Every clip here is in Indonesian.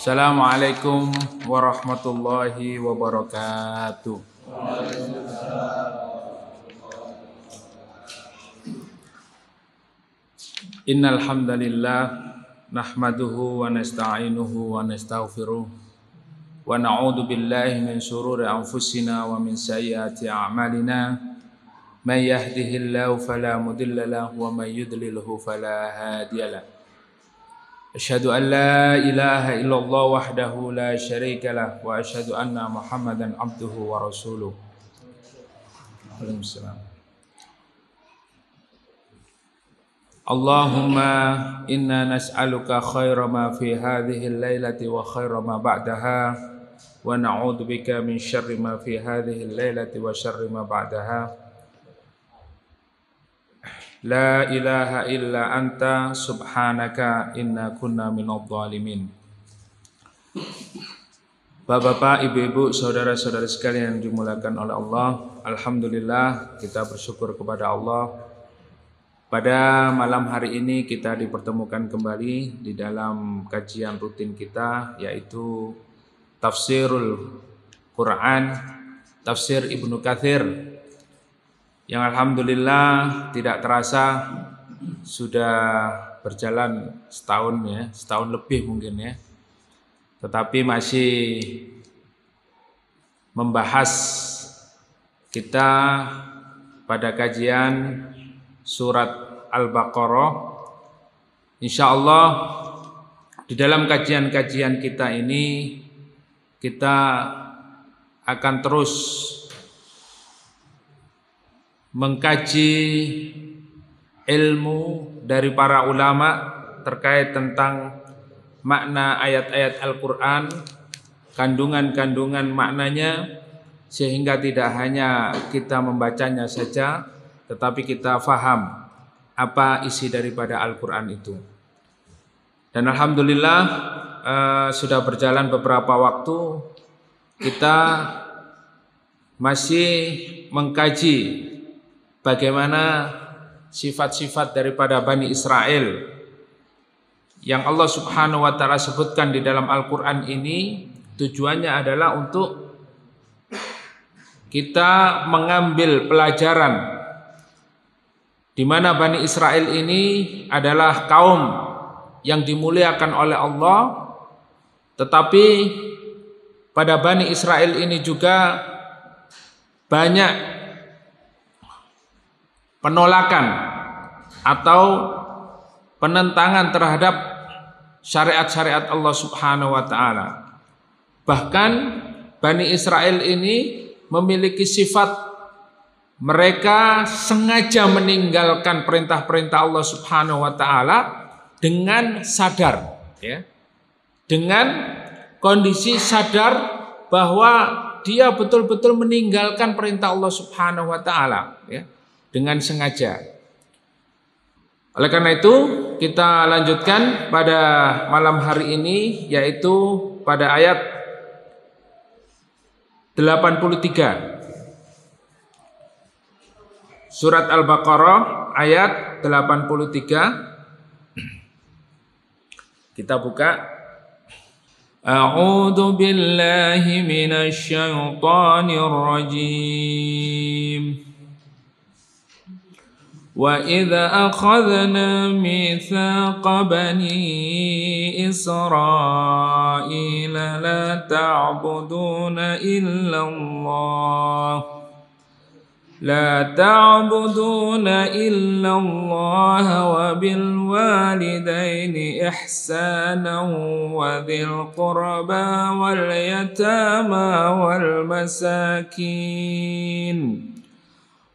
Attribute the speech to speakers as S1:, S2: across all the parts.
S1: Assalamualaikum warahmatullahi wabarakatuh. Innal hamdalillah nahmaduhu wa nasta'inuhu wa nastaghfiruh wa na'udzu billahi min shururi anfusina wa min sayyiati a'malina. May yahdihillahu fala mudilla lahu wa may yudlilhu fala hadiyalah. Asyhadu an la ilaha illallah wahdahu la syarika lah wa asyhadu anna Muhammadan abduhu wa rasuluh. Waalaikumsalam. Allahumma inna nas'aluka khaira ma fi hadhihi al-lailati wa khaira ma ba'daha wa na'udzu bika min syarri ma fi hadhihi al-lailati wa syarri ma ba'daha. La ilaha illa anta subhanaka inna kunna minadh dhalimin. Bapak-bapak, ibu-ibu, saudara-saudara sekalian yang dimuliakan oleh Allah, alhamdulillah kita bersyukur kepada Allah. Pada malam hari ini kita dipertemukan kembali di dalam kajian rutin kita, yaitu Tafsirul Quran, Tafsir Ibnu Katsir, yang alhamdulillah tidak terasa sudah berjalan setahun ya, setahun lebih mungkin ya. Tetapi masih membahas kita pada kajian surat Al-Baqarah. Insyaallah di dalam kajian-kajian kita ini kita akan terus mengkaji ilmu dari para ulama terkait tentang makna ayat-ayat Al-Quran, kandungan-kandungan maknanya, sehingga tidak hanya kita membacanya saja, tetapi kita faham apa isi daripada Al-Quran itu. Dan alhamdulillah sudah berjalan beberapa waktu, kita masih mengkaji bagaimana sifat-sifat daripada Bani Israel yang Allah Subhanahu wa ta'ala sebutkan di dalam Al-Quran ini. Tujuannya adalah untuk kita mengambil pelajaran di mana Bani Israel ini adalah kaum yang dimuliakan oleh Allah, tetapi pada Bani Israel ini juga banyak penolakan atau penentangan terhadap syariat-syariat Allah Subhanahu wa ta'ala. Bahkan Bani Israel ini memiliki sifat mereka sengaja meninggalkan perintah-perintah Allah Subhanahu wa ta'ala dengan sadar ya. Dengan kondisi sadar bahwa dia betul-betul meninggalkan perintah Allah Subhanahu wa ta'ala ya, dengan sengaja. Oleh karena itu kita lanjutkan pada malam hari ini, yaitu pada ayat 83 Surat Al-Baqarah ayat 83. Kita buka. A'udzu billahi minasy syaithanir rajim. وَإِذْ أَخَذْنَا مِيثَاقَ بَنِي إِسْرَائِيلَ لَا تَعْبُدُونَ إِلَّا اللَّهَ وَبِالْوَالِدَيْنِ إِحْسَانًا وَذِي الْقُرْبَى وَالْيَتَامَى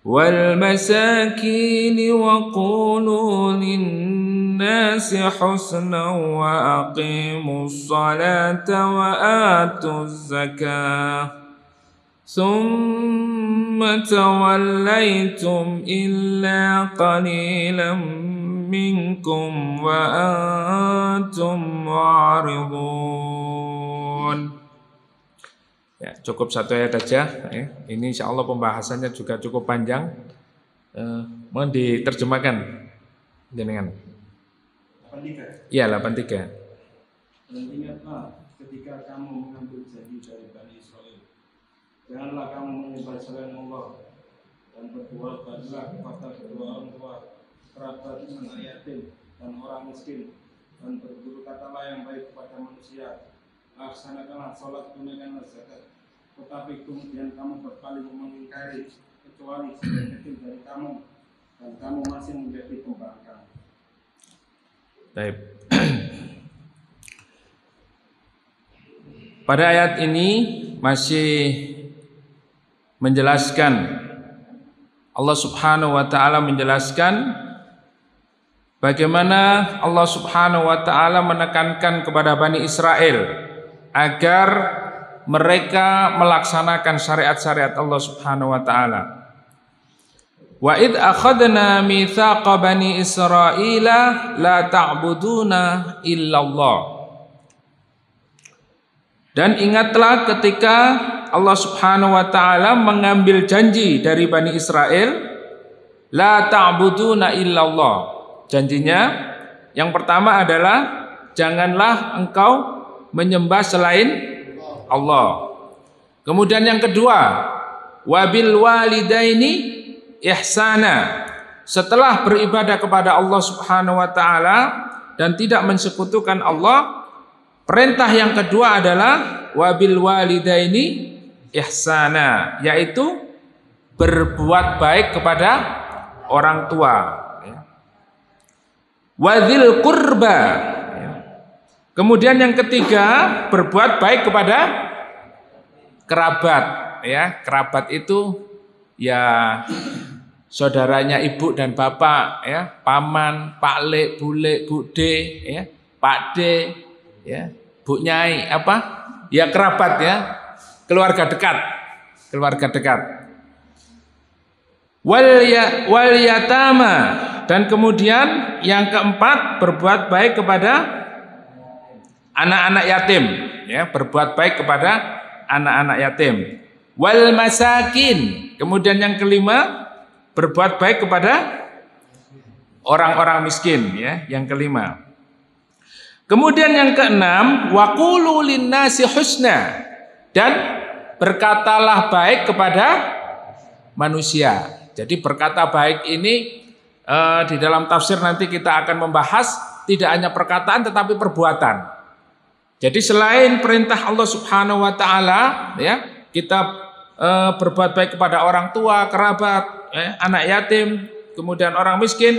S1: والمساكين وقولوا للناس حسنا وأقيموا الصلاة وآتوا الزكاة ثم توليتم إلا قليلا منكم وأنتم معرضون. Ya, cukup satu ayat saja. Ini insya Allah pembahasannya juga cukup panjang. Mohon diterjemahkan, jenengan. 83. Iya, 83.
S2: Dan ingatlah ketika kamu mengambil janji dari Bani Israel, janganlah kamu menyembah selain Allah dan berbuat baiklah kepada kedua orang tua, kerabat, anak yatim, dan orang miskin, dan berguru katalah yang baik kepada manusia. Laksanakanlah sholat, tunaikanlah zakat. Tetapi kemudian kamu berpaling mengingkari, kecuali sebagian kecil dari kamu, dan kamu masih menjadi pembangkang.
S1: Baik. Pada ayat ini masih menjelaskan, Allah Subhanahu wa taala menjelaskan bagaimana Allah Subhanahu wa taala menekankan kepada Bani Israel agar mereka melaksanakan syariat-syariat Allah Subhanahu wa taala. Wa id akhadna mitsaqa bani Israila la ta'buduna illallah. Dan ingatlah ketika Allah Subhanahu wa taala mengambil janji dari Bani Israel, la ta'buduna illallah. Janjinya yang pertama adalah janganlah engkau menyembah selain Allah. Kemudian yang kedua, wabil walidaini ihsana. Setelah beribadah kepada Allah Subhanahu wa taala dan tidak mensekutukan Allah, perintah yang kedua adalah wabil walidaini ihsana, yaitu berbuat baik kepada orang tua. Wadzil qurba. Kemudian yang ketiga, berbuat baik kepada kerabat. Ya, kerabat itu ya saudaranya ibu dan bapak, ya, paman, pakle, bule, bude, ya, pakde, ya, bu nyai, apa? Ya kerabat, ya, keluarga dekat, keluarga dekat. Wal yatama, dan kemudian yang keempat berbuat baik kepada anak-anak yatim, ya, berbuat baik kepada anak-anak yatim. Wal masakin, kemudian yang kelima berbuat baik kepada orang-orang miskin, ya, yang kelima. Kemudian yang keenam, waqulu linnasi husna, dan berkatalah baik kepada manusia. Jadi berkata baik ini di dalam tafsir nanti kita akan membahas tidak hanya perkataan tetapi perbuatan. Jadi selain perintah Allah Subhanahu wa taala, ya, kita berbuat baik kepada orang tua, kerabat, anak yatim, kemudian orang miskin,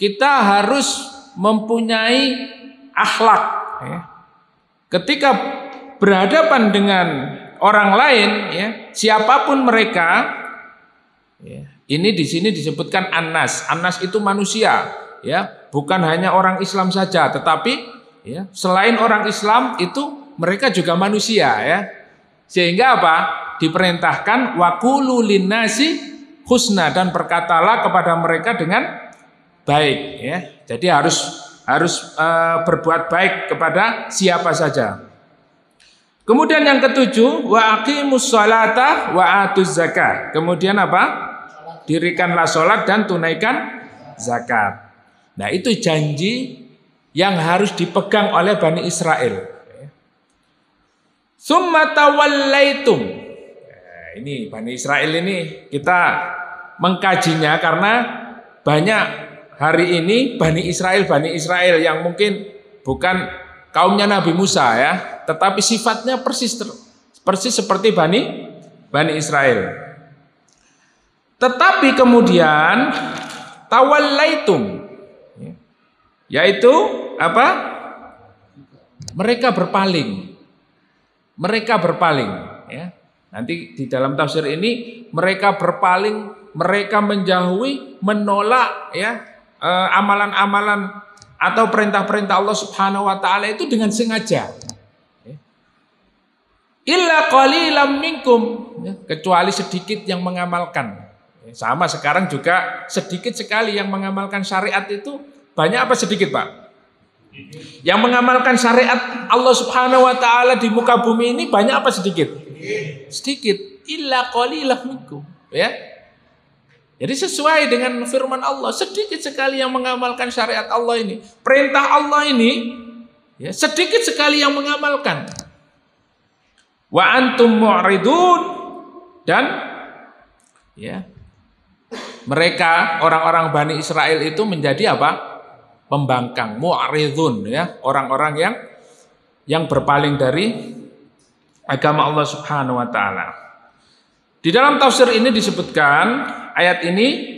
S1: kita harus mempunyai akhlak, ya. Ketika berhadapan dengan orang lain, ya, siapapun mereka, ya, ini di sini disebutkan Anas. Anas itu manusia, ya, bukan hanya orang Islam saja, tetapi, ya, selain orang Islam itu mereka juga manusia, ya. Sehingga apa? Diperintahkan waqulu linnasi husna, dan berkatalah kepada mereka dengan baik, ya. Jadi harus berbuat baik kepada siapa saja. Kemudian yang ketujuh, wa aqimus sholata wa atuz zakat. Kemudian apa? Dirikanlah sholat dan tunaikan zakat. Nah, itu janji yang harus dipegang oleh Bani Israel. Summa tawallaitum. Nah, ini Bani Israel ini kita mengkajinya karena banyak hari ini Bani Israel yang mungkin bukan kaumnya Nabi Musa, ya, tetapi sifatnya persis seperti Bani Israel. Tetapi kemudian tawallaitum, yaitu apa? Mereka berpaling. Ya. Nanti di dalam tafsir ini mereka berpaling, mereka menjauhi, menolak, ya, amalan-amalan atau perintah-perintah Allah Subhanahu wa taala itu dengan sengaja. Illa qalilam minkum, ya, kecuali sedikit yang mengamalkan. Sama sekarang juga sedikit sekali yang mengamalkan syariat itu. Banyak apa sedikit, Pak? Yang mengamalkan syariat Allah Subhanahu wa taala di muka bumi ini banyak apa sedikit? Sedikit. Illa qalilam minkum, ya. Jadi sesuai dengan firman Allah, sedikit sekali yang mengamalkan syariat Allah ini. Perintah Allah ini Ya, sedikit sekali yang mengamalkan. Wa antum mu'ridun, dan ya, mereka orang-orang Bani Israel itu menjadi apa? Pembangkang, mu'ridun, ya, orang-orang yang berpaling dari agama Allah Subhanahu wa taala. Di dalam tafsir ini disebutkan ayat ini,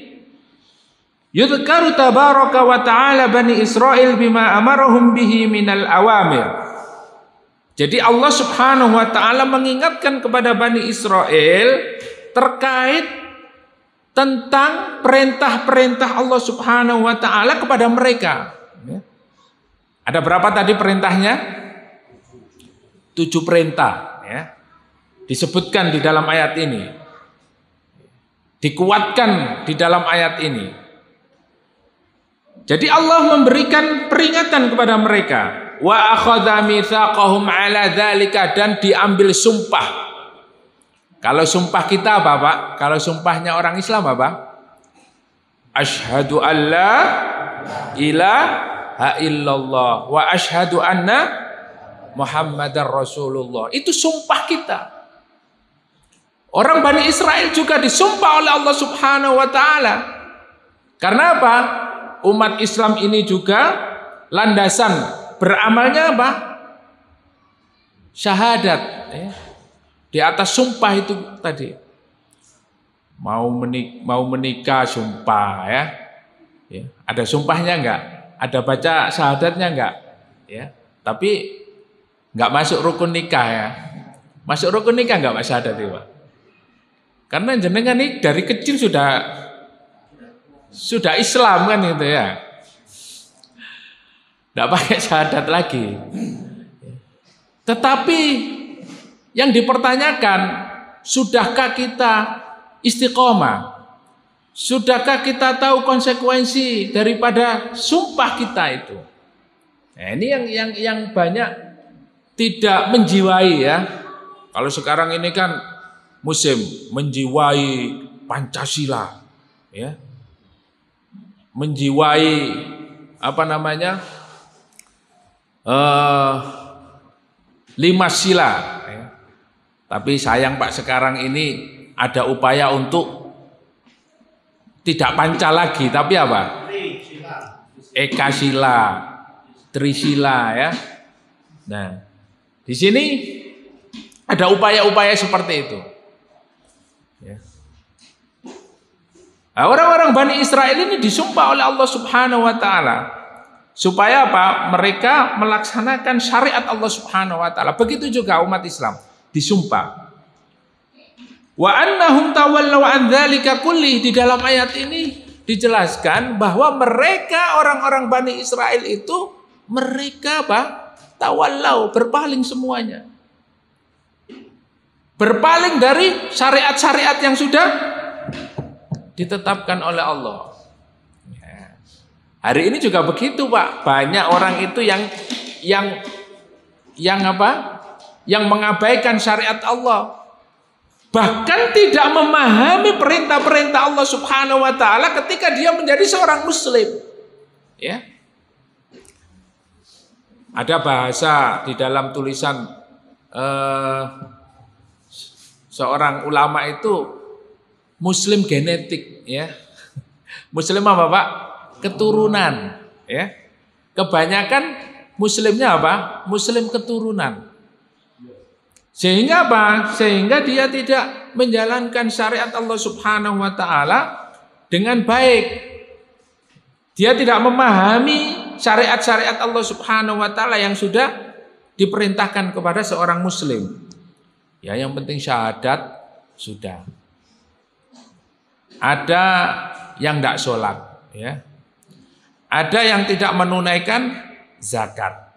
S1: yudhkaru tabaraka wa ta'ala Bani Israel bima amarahum bihi minal awamir. Jadi Allah Subhanahu wa taala mengingatkan kepada Bani Israel terkait tentang perintah-perintah Allah Subhanahu wa taala kepada mereka. Ada berapa tadi perintahnya? 7 perintah, ya. Disebutkan di dalam ayat ini. Dikuatkan di dalam ayat ini. Jadi Allah memberikan peringatan kepada mereka. Wa akhadha mitsaqahum ala dzalika, dan diambil sumpah. Kalau sumpah kita apa, Pak? Kalau sumpahnya orang Islam apa? Asyhadu alla ilaha illallah wa asyhadu anna Muhammadar Rasulullah. Itu sumpah kita. Orang Bani Israel juga disumpah oleh Allah Subhanahu wa taala. Karena apa? Umat Islam ini juga landasan beramalnya apa? Syahadat, ya. Di atas sumpah itu tadi. Mau menikah sumpah, ya. Ya. Ada sumpahnya enggak? Ada baca syahadatnya enggak? Ya. Tapi enggak masuk rukun nikah, ya. Masuk rukun nikah enggak Mas syahadat itu, Pak? Karena jenengan ini dari kecil sudah Islam kan gitu, ya. Enggak pakai syahadat lagi. Tetapi yang dipertanyakan, sudahkah kita istiqomah? Sudahkah kita tahu konsekuensi daripada sumpah kita itu? Nah, ini yang banyak tidak menjiwai, ya. Kalau sekarang ini kan musim menjiwai Pancasila, ya. Menjiwai apa namanya? 5 sila. Tapi sayang Pak, sekarang ini ada upaya untuk tidak panca lagi, tapi apa? Eka sila, Trisila, ya. Nah, di sini ada upaya-upaya seperti itu. Ya. Nah, orang-orang Bani Israel ini disumpah oleh Allah Subhanahu wa taala supaya apa? Mereka melaksanakan syariat Allah Subhanahu wa taala. Begitu juga umat Islam disumpah. Wa annahum tawallaw an dzalika kulli. Di dalam ayat ini dijelaskan bahwa mereka orang-orang Bani Israel itu mereka apa? Tawallau, berpaling semuanya. Berpaling dari syariat-syariat yang sudah ditetapkan oleh Allah. Ya. Hari ini juga begitu, Pak. Banyak orang itu yang apa? Yang mengabaikan syariat Allah. Bahkan tidak memahami perintah-perintah Allah Subhanahu wa taala ketika dia menjadi seorang muslim. Ya. Ada bahasa di dalam tulisan seorang ulama itu muslim genetik, ya. Muslim apa, Pak? Keturunan, ya. Kebanyakan muslimnya apa? Muslim keturunan. Sehingga apa? Sehingga dia tidak menjalankan syariat Allah Subhanahu wa taala dengan baik. Dia tidak memahami syariat-syariat Allah Subhanahu wa taala yang sudah diperintahkan kepada seorang muslim. Ya, yang penting syahadat sudah. Ada yang tidak sholat, ya. Ada yang tidak menunaikan zakat.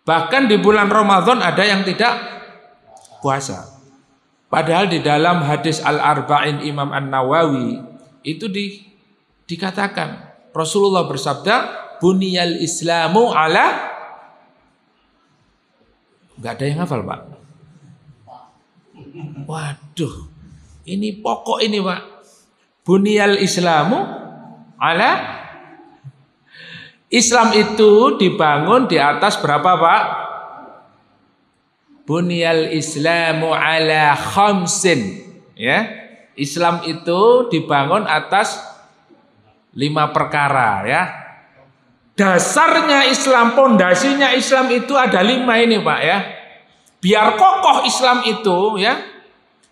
S1: Bahkan di bulan Ramadan ada yang tidak puasa. Padahal di dalam hadis Al-Arba'in Imam An-Nawawi itu dikatakan Rasulullah bersabda, buniyal Islamu ala, nggak ada yang hafal, Pak. Waduh, ini pokok ini, Pak. Buniyal Islamu ala, Islam itu dibangun di atas berapa, Pak? Bunyal Islamu ala khamsin. Ya. Islam itu dibangun atas 5 perkara, ya. Dasarnya Islam, pondasinya Islam itu ada 5 ini, Pak, ya. Biar kokoh Islam itu, ya.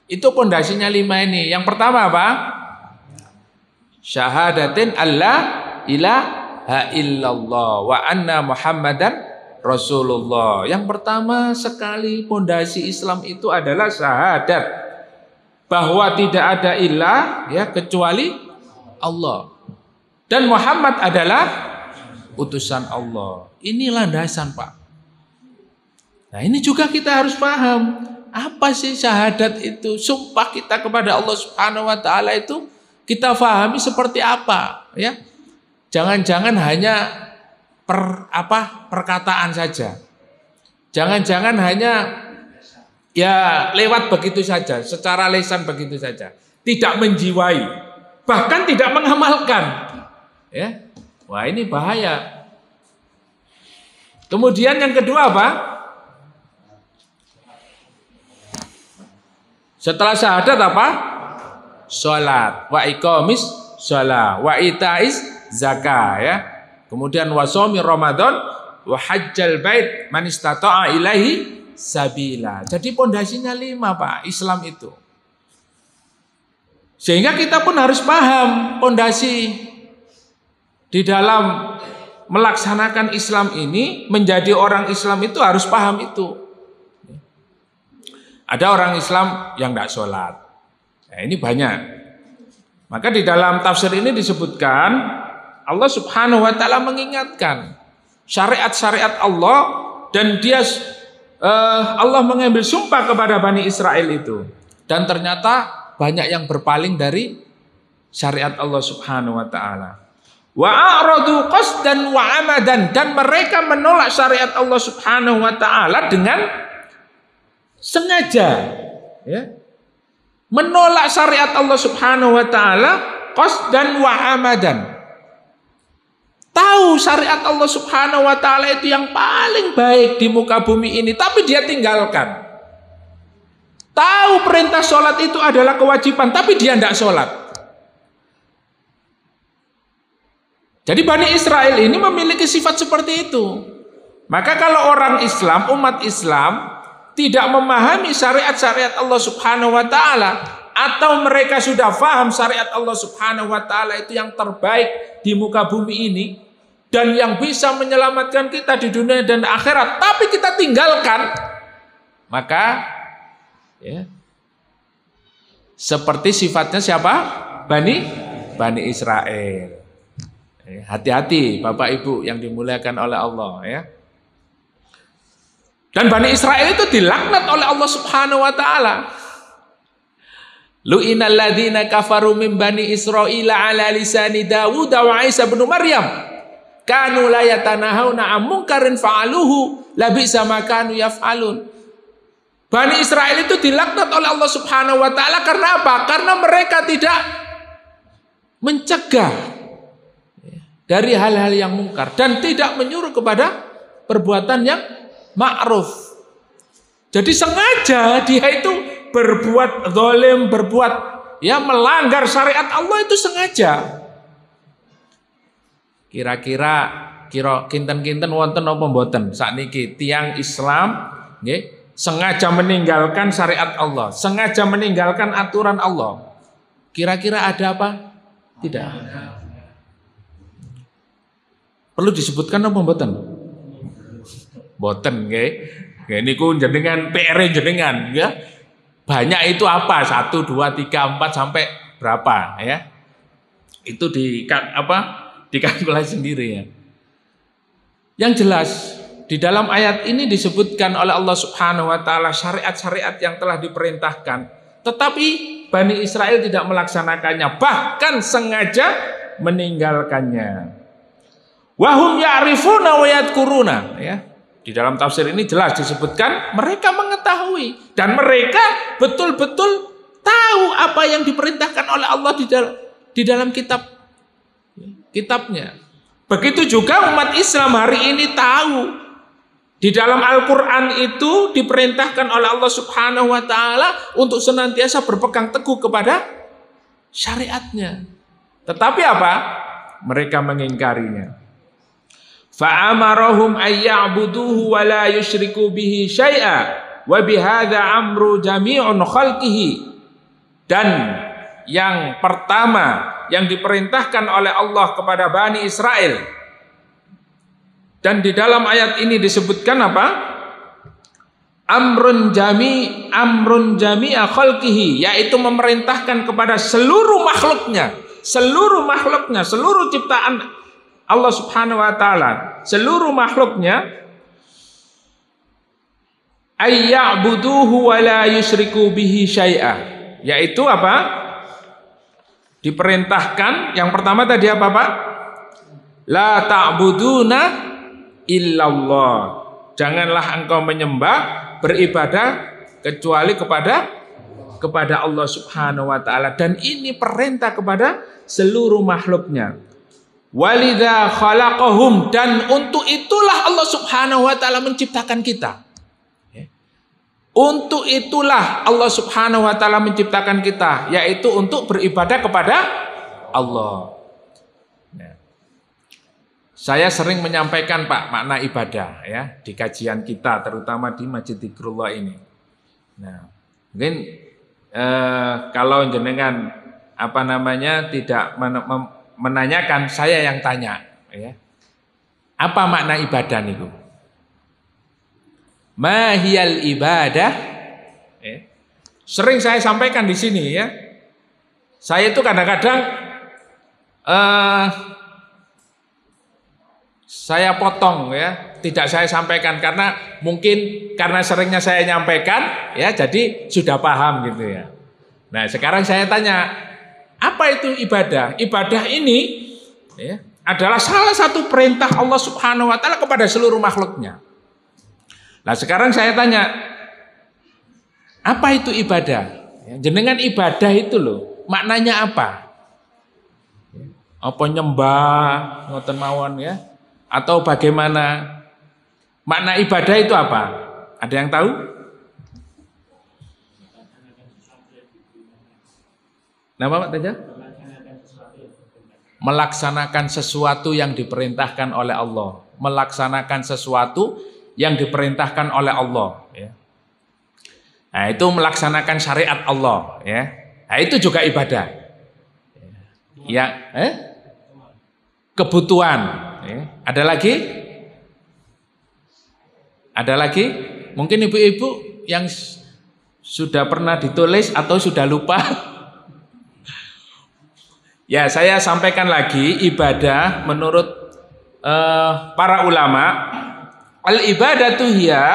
S1: Itu pondasinya 5 ini. Yang pertama apa? Syahadatin alla ilaha illallah wa anna Muhammadan Rasulullah. Yang pertama sekali pondasi Islam itu adalah syahadat bahwa tidak ada ilah, ya, kecuali Allah. Dan Muhammad adalah utusan Allah. Ini landasan, Pak. Nah, ini juga kita harus paham. Apa sih syahadat itu? Sumpah kita kepada Allah Subhanahu wa taala itu kita pahami seperti apa, ya? Jangan-jangan hanya perkataan saja. Jangan-jangan hanya ya lewat begitu saja, secara lisan begitu saja. Tidak menjiwai, bahkan tidak mengamalkan. Ya. Wah, ini bahaya. Kemudian yang kedua apa? Setelah syahadat apa? Salat, wa iqamis shalah, wa itais zakah, ya. Kemudian wa shaumi Ramadan, wa hajjal bait man istata'a ilaihi sabila. Jadi pondasinya 5, Pak, Islam itu. Sehingga kita pun harus paham pondasi di dalam melaksanakan Islam ini, menjadi orang Islam itu harus paham itu. Ada orang Islam yang tidak sholat. Nah, ini banyak. Maka di dalam tafsir ini disebutkan Allah Subhanahu wa taala mengingatkan syariat-syariat Allah, dan Allah mengambil sumpah kepada Bani Israel itu. Dan ternyata banyak yang berpaling dari syariat Allah Subhanahu wa taala. Wa a'radu qasdan wa amadan, dan mereka menolak syariat Allah Subhanahu wa taala dengan sengaja, ya. Menolak syariat Allah Subhanahu wa taala qasdan wa amadan. Tahu syariat Allah Subhanahu wa taala itu yang paling baik di muka bumi ini, tapi dia tinggalkan. Tahu perintah sholat itu adalah kewajiban, tapi dia tidak sholat. Jadi Bani Israel ini memiliki sifat seperti itu. Maka kalau orang Islam, umat Islam tidak memahami syariat-syariat Allah Subhanahu wa taala, atau mereka sudah paham syariat Allah Subhanahu wa taala itu yang terbaik di muka bumi ini dan yang bisa menyelamatkan kita di dunia dan akhirat, tapi kita tinggalkan, maka ya, seperti sifatnya siapa? Bani Israel. Hati-hati Bapak Ibu yang dimuliakan oleh Allah, ya. Dan Bani Israel itu dilaknat oleh Allah Subhanahu wa taala. Lu'inal ladzina kafaru min Bani Israil ala lisani Dawud wa Isa bin Maryam. Kanu la yatanahawna 'an munkarin fa'aluhu labisa ma kanu yaf'alun. Bani Israel itu dilaknat oleh Allah Subhanahu wa taala karena apa? Karena mereka tidak mencegah dari hal-hal yang mungkar dan tidak menyuruh kepada perbuatan yang ma'ruf. Jadi sengaja dia itu berbuat zalim, berbuat ya melanggar syariat Allah itu sengaja. Kira-kira kinten-kinten wonten apa mboten sakniki tiyang Islam nggih sengaja meninggalkan syariat Allah, sengaja meninggalkan aturan Allah. Kira-kira ada apa? Tidak. Perlu disebutkan apa mboten? Boten nggih. Nggih niku jenengan PR jenengan ya. Banyak itu apa? 1 2 3 4 sampai berapa ya? Itu dikalkulasi sendiri ya. Yang jelas di dalam ayat ini disebutkan oleh Allah Subhanahu wa taala syariat-syariat yang telah diperintahkan, tetapi Bani Israel tidak melaksanakannya, bahkan sengaja meninggalkannya. Wahum ya'rifuna wa yadhkuruna, ya. Di dalam tafsir ini jelas disebutkan mereka mengetahui dan mereka betul-betul tahu apa yang diperintahkan oleh Allah di dalam kitabnya. Begitu juga umat Islam hari ini tahu di dalam Al-Quran itu diperintahkan oleh Allah Subhanahu wa Ta'ala untuk senantiasa berpegang teguh kepada syariatnya. Tetapi apa? Mereka mengingkarinya. Fa'amarahum ayya'buduhu wa la yushriku bihi syai'a wa bihadza amru jami'un khalqihi. Dan yang pertama yang diperintahkan oleh Allah kepada Bani Israel, dan di dalam ayat ini disebutkan apa? Amrun jami'a khalqihi, yaitu memerintahkan kepada seluruh makhluknya, seluruh ciptaan Allah Subhanahu wa Ta'ala, seluruh makhluknya, ayya'buduhu wa la yusyriku bihi syai'a, yaitu apa? Diperintahkan yang pertama tadi apa, Pak? La ta'buduna illallah. Janganlah engkau menyembah, beribadah kecuali kepada Allah Subhanahu wa Ta'ala, dan ini perintah kepada seluruh makhluknya. Walidza khalaqahum, dan untuk itulah Allah Subhanahu wa Ta'ala menciptakan kita. Untuk itulah Allah Subhanahu wa Ta'ala menciptakan kita, yaitu untuk beribadah kepada Allah. Saya sering menyampaikan, Pak, makna ibadah ya di kajian kita, terutama di Masjid Dzikrullah ini. Nah, mungkin kalau jenengan tidak menanyakan, saya yang tanya ya. Apa makna ibadah niku? Mahiyal ibadah. Sering saya sampaikan di sini ya. Saya itu kadang-kadang saya potong ya, tidak saya sampaikan karena seringnya saya nyampaikan ya, jadi sudah paham gitu ya. Nah, sekarang saya tanya, apa itu ibadah? Ibadah ini ya, adalah salah satu perintah Allah Subhanahu wa Ta'ala kepada seluruh makhluknya. Nah, sekarang saya tanya, apa itu ibadah? Jenengan ibadah itu loh, maknanya apa? Apa nyembah, ngoten mawon ya? Atau bagaimana? Makna ibadah itu apa? Ada yang tahu? Nama Pak Teja? Melaksanakan sesuatu yang diperintahkan oleh Allah. Melaksanakan sesuatu yang diperintahkan oleh Allah ya. Nah, itu melaksanakan syariat Allah ya. Nah, itu juga ibadah ya. Kebutuhan ya. Ada lagi mungkin ibu-ibu yang sudah pernah ditulis atau sudah lupa. Ya, saya sampaikan lagi, ibadah menurut para ulama, al-ibadatu hiya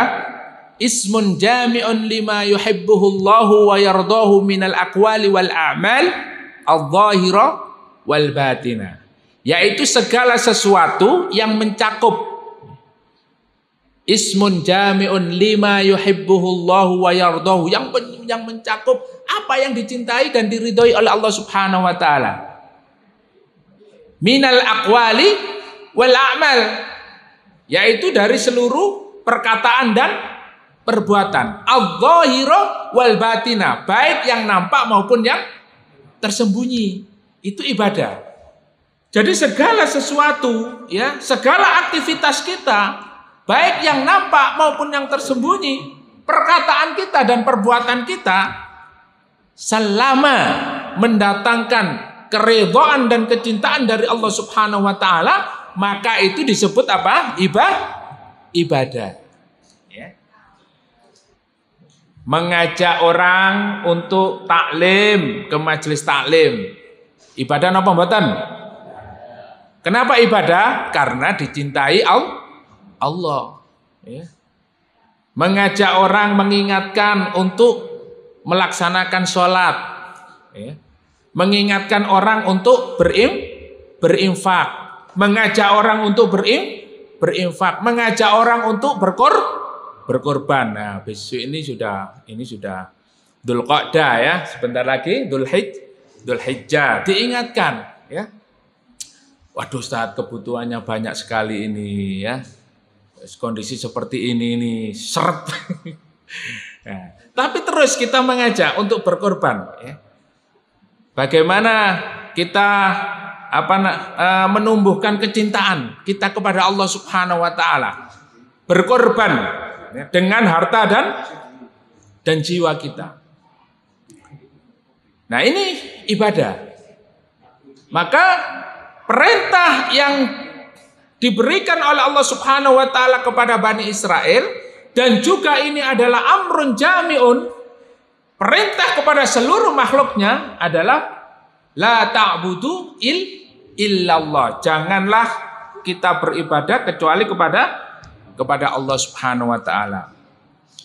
S1: ismun jami'un lima yuhibbuhullahu wa yardahu minal aqwali wal a'mal al-zahira wal batina. Yaitu segala sesuatu yang mencakup, ismun jami'un lima yuhibbuhullahu wa yardahu, yang mencakup apa yang dicintai dan diridhoi oleh Allah Subhanahu wa Ta'ala. Minal aqwali wal a'mal, yaitu dari seluruh perkataan dan perbuatan, al-zahira wal batina, baik yang nampak maupun yang tersembunyi, itu ibadah. Jadi segala sesuatu ya, segala aktivitas kita, baik yang nampak maupun yang tersembunyi, perkataan kita dan perbuatan kita, selama mendatangkan keridhaan dan kecintaan dari Allah Subhanahu wa Ta'ala, maka itu disebut apa? Ibadah. Ya. Mengajak orang untuk taklim ke majelis taklim, ibadah apa mboten? Kenapa ibadah? Karena dicintai Allah. Ya. Mengajak orang, mengingatkan untuk melaksanakan sholat. Ya. Mengingatkan orang untuk berinfak. Mengajak orang untuk berinfak. Mengajak orang untuk berkorban. Nah, besok ini sudah Dzulqa'dah ya. Sebentar lagi Dzulhijjah. Diingatkan ya. Waduh Ustaz, kebutuhannya banyak sekali ini ya. Kondisi seperti ini seret. Nah, tapi terus kita mengajak untuk berkorban ya. Bagaimana kita menumbuhkan kecintaan kita kepada Allah Subhanahu wa taala. Berkorban ya, dengan harta dan jiwa kita. Nah, ini ibadah. Maka perintah yang diberikan oleh Allah Subhanahu wa taala kepada Bani Israel dan juga ini adalah amrun jami'un, perintah kepada seluruh makhluknya adalah la ta'budu illallah. Janganlah kita beribadah kecuali kepada Allah Subhanahu wa taala.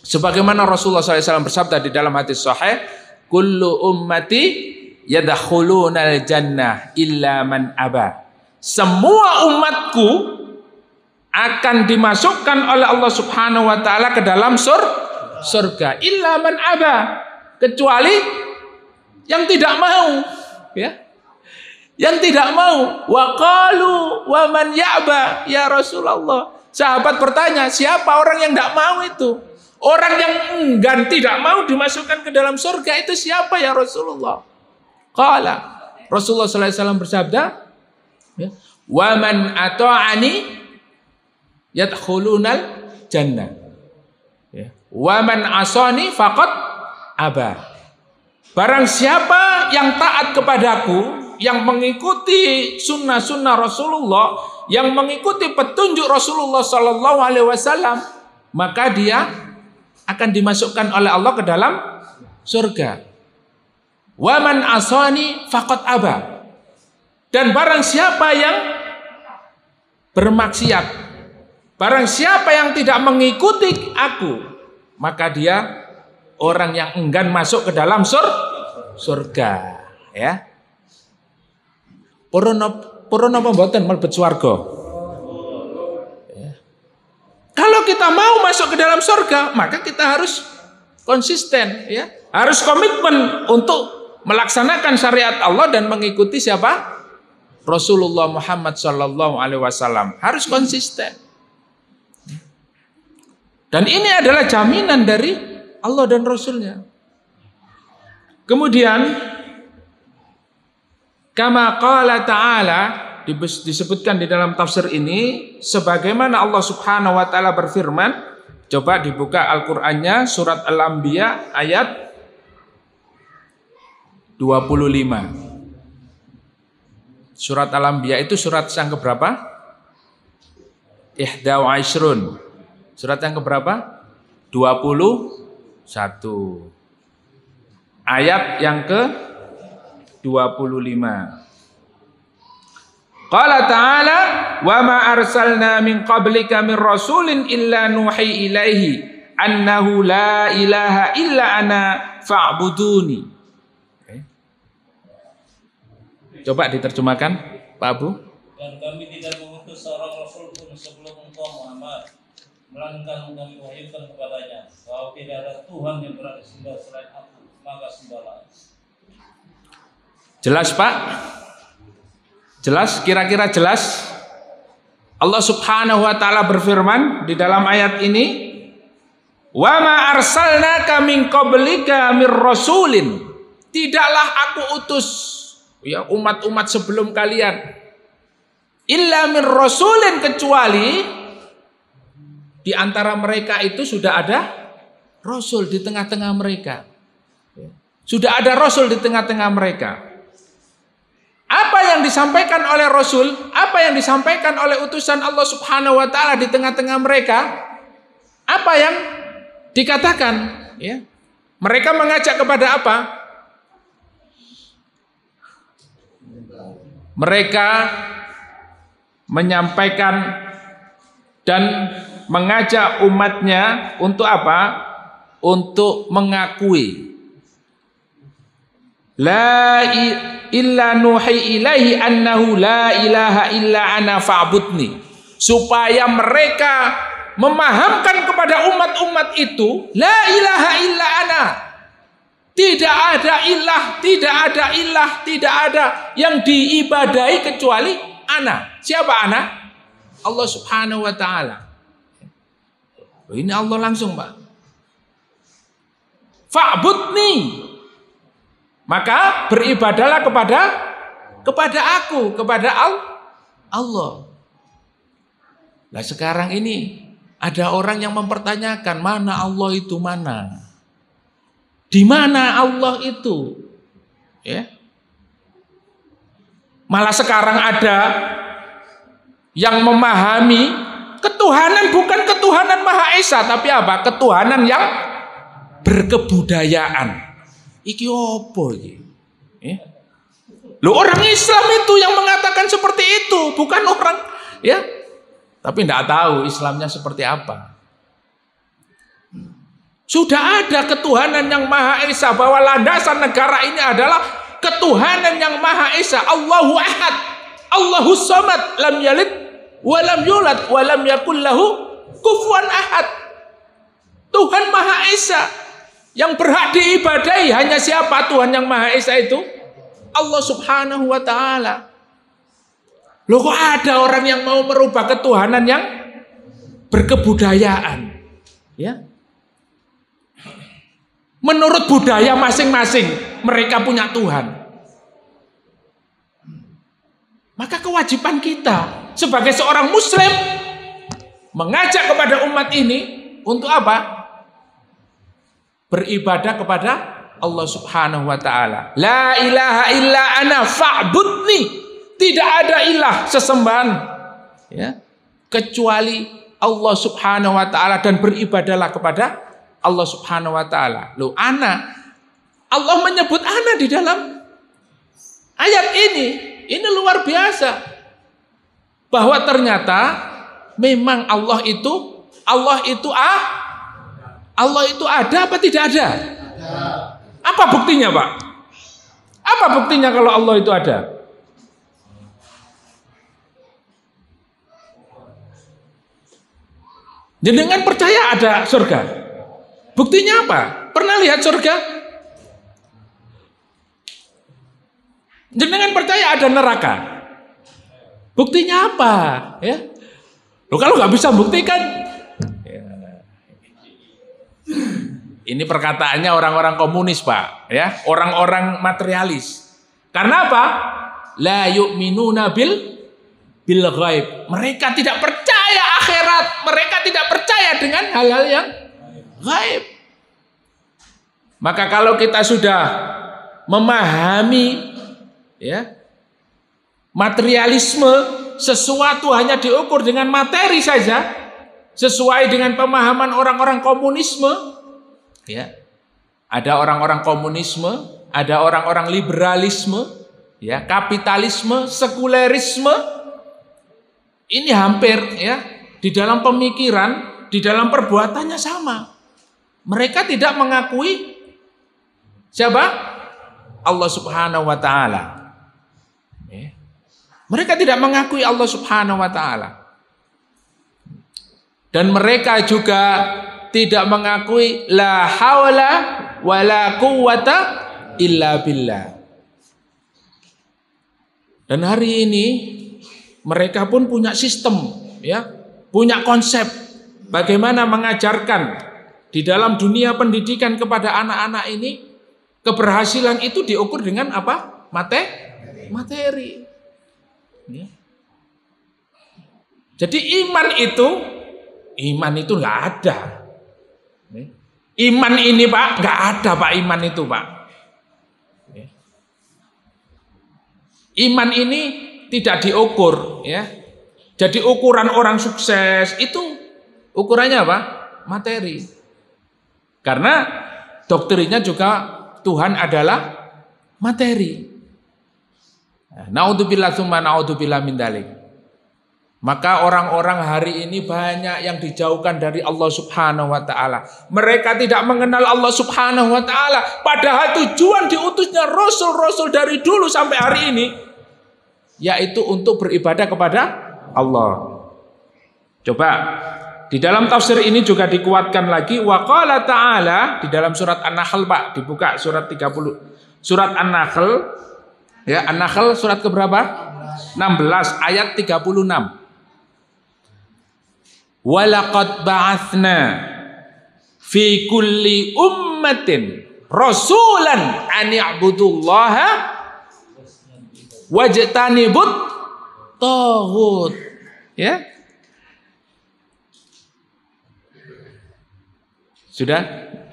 S1: Sebagaimana Rasulullah SAW bersabda di dalam hadis sahih, kullu ummati yadkhulunal jannah illa man aba. Semua umatku akan dimasukkan oleh Allah Subhanahu wa taala ke dalam surga illa man aba, kecuali yang tidak mau ya. Yang tidak mau. Wa qalu wa man ya'ba ya Rasulullah. Sahabat bertanya, siapa orang yang tidak mau itu? Orang yang enggan tidak mau dimasukkan ke dalam surga itu siapa ya Rasulullah? Qala, Rasulullah sallallahu alaihi wasallam bersabda, ya, wa man ata'ani yadkhulunal jannah. Ya. Wa man asani faqad aba. Barang siapa yang taat kepadaku, yang mengikuti sunnah-sunnah Rasulullah, yang mengikuti petunjuk Rasulullah sallallahu alaihi wasallam, maka dia akan dimasukkan oleh Allah ke dalam surga. Wa man asani faqad aba. Dan barang siapa yang bermaksiat, barang siapa yang tidak mengikuti aku, maka dia orang yang enggan masuk ke dalam surga, ya. Purun apa mboten mlebet swarga? Ya. Kalau kita mau masuk ke dalam surga, maka kita harus konsisten, ya. Harus komitmen untuk melaksanakan syariat Allah dan mengikuti siapa? Rasulullah Muhammad sallallahu alaihi wasallam. Harus konsisten. Dan ini adalah jaminan dari Allah dan Rasulnya. Kemudian kama qala ta'ala, disebutkan di dalam tafsir ini, sebagaimana Allah Subhanahu wa taala berfirman, coba dibuka Al-Qur'annya surat Al-Anbiya ayat 25. Surat Al-Anbiya itu surat yang keberapa? Ihda wa Ishrun. Surat yang keberapa? 21. Ayat yang ke 25. Qala ta'ala wa ma arsalna min qablika min rasulin illa nuhi ilaihi annahu la ilaha illa ana fa'buduni. Coba diterjemahkan Pak Abu.
S2: Dan kami tidak mengutus seorang rasul pun sebelum engkau Muhammad, melainkan kami wahyukan kepadanya bahwa tidak ada Tuhan yang berhak disembah selain aku, maka sembahlah.
S1: Jelas Pak? Jelas? Kira-kira jelas? Allah Subhanahu wa taala berfirman di dalam ayat ini, wa ma arsalnaka min qablika mir rasulin. Tidaklah aku utus ya umat-umat sebelum kalian illa min rasulin, kecuali di antara mereka itu sudah ada rasul di tengah-tengah mereka. Sudah ada rasul di tengah-tengah mereka. Apa yang disampaikan oleh rasul, apa yang disampaikan oleh utusan Allah Subhanahu wa taala di tengah-tengah mereka, apa yang dikatakan, ya? Mereka mengajak kepada apa? Mereka menyampaikan dan mengajak umatnya untuk apa? Untuk mengakui la illa nuhi ilaihi annahu la ilaha illa ana fa'budni, supaya mereka memahamkan kepada umat-umat itu la ilaha illa ana, tidak ada ilah, tidak ada ilah, tidak ada yang diibadahi kecuali Ana. Siapa ana? Allah Subhanahu wa taala. Ini Allah langsung, Pak. Fa'budni. Maka beribadalah kepada aku, kepada Allah. Nah, sekarang ini ada orang yang mempertanyakan, mana Allah itu mana? Di mana Allah itu? Ya. Malah sekarang ada yang memahami ketuhanan bukan ketuhanan Maha Esa, tapi apa? Ketuhanan yang berkebudayaan. Iki opo iki? Loh, orang Islam itu yang mengatakan seperti itu, bukan orang ya. Tapi tidak tahu Islamnya seperti apa. Sudah ada ketuhanan yang Maha Esa, bahwa landasan negara ini adalah ketuhanan yang Maha Esa. Allahu Ahad, Allahus Samad, lam yalid wa lam yulad wa lam yakul lahu kufuwan ahad. Tuhan Maha Esa. Yang berhak diibadahi hanya siapa? Tuhan yang Maha Esa itu? Allah Subhanahu wa taala. Loh, kok ada orang yang mau merubah ketuhanan yang berkebudayaan? Ya. Menurut budaya masing-masing mereka punya Tuhan. Maka kewajiban kita sebagai seorang muslim mengajak kepada umat ini untuk apa? Beribadah kepada Allah Subhanahu wa taala. La ilaha illa ana fa'budni. Tidak ada ilah sesembahan ya, kecuali Allah Subhanahu wa taala, dan beribadahlah kepada Allah Subhanahu wa taala. Loh, ana, Allah menyebut ana di dalam ayat ini. Ini luar biasa. Bahwa ternyata memang Allah itu ada apa tidak ada? Apa buktinya, Pak? Apa buktinya kalau Allah itu ada? Jenengan percaya ada surga? Buktinya apa? Pernah lihat surga? Jenengan percaya ada neraka? Buktinya apa? Ya, loh, kalau nggak bisa buktikan, ya. Ini perkataannya orang-orang komunis, Pak, ya, orang-orang materialis. Karena apa? La yu'minuna bil ghaib. Mereka tidak percaya akhirat, mereka tidak percaya dengan hal-hal yang gaib. Maka kalau kita sudah memahami ya, materialisme, sesuatu hanya diukur dengan materi saja, sesuai dengan pemahaman orang-orang komunisme, ya. Ada orang-orang komunisme, ada orang-orang liberalisme, ya, kapitalisme, sekulerisme. Ini hampir ya, di dalam pemikiran, di dalam perbuatannya sama. Mereka tidak mengakui siapa? Allah Subhanahu wa taala. Ya. Mereka tidak mengakui Allah Subhanahu wa taala. Dan mereka juga tidak mengakui la haula wala quwwata illa billah. Dan hari ini mereka pun punya sistem, ya, punya konsep bagaimana mengajarkan di dalam dunia pendidikan kepada anak-anak ini. Keberhasilan itu diukur dengan apa? Materi. Ya. Jadi iman itu nggak ada. Iman ini, Pak, nggak ada, Pak, iman itu, Pak. Iman ini tidak diukur, ya. Jadi ukuran orang sukses itu ukurannya apa? Materi. Karena doktrinnya juga Tuhan adalah materi. Naudzubillah tsumma naudzubillah min dzalik. Maka orang-orang hari ini banyak yang dijauhkan dari Allah Subhanahu wa taala. Mereka tidak mengenal Allah Subhanahu wa taala, padahal tujuan diutusnya rasul-rasul dari dulu sampai hari ini yaitu untuk beribadah kepada Allah. Coba di dalam tafsir ini juga dikuatkan lagi, wa qala ta'ala, di dalam surat An-Nahl, Pak, dibuka surat 30. Surat An-Nahl Ya, An-Nahl surat keberapa? 16 ayat 36. Walaqad ba'atsna fi kulli ummatin rasulan an i'budullaha wajtanibut taghut. Ya. Sudah?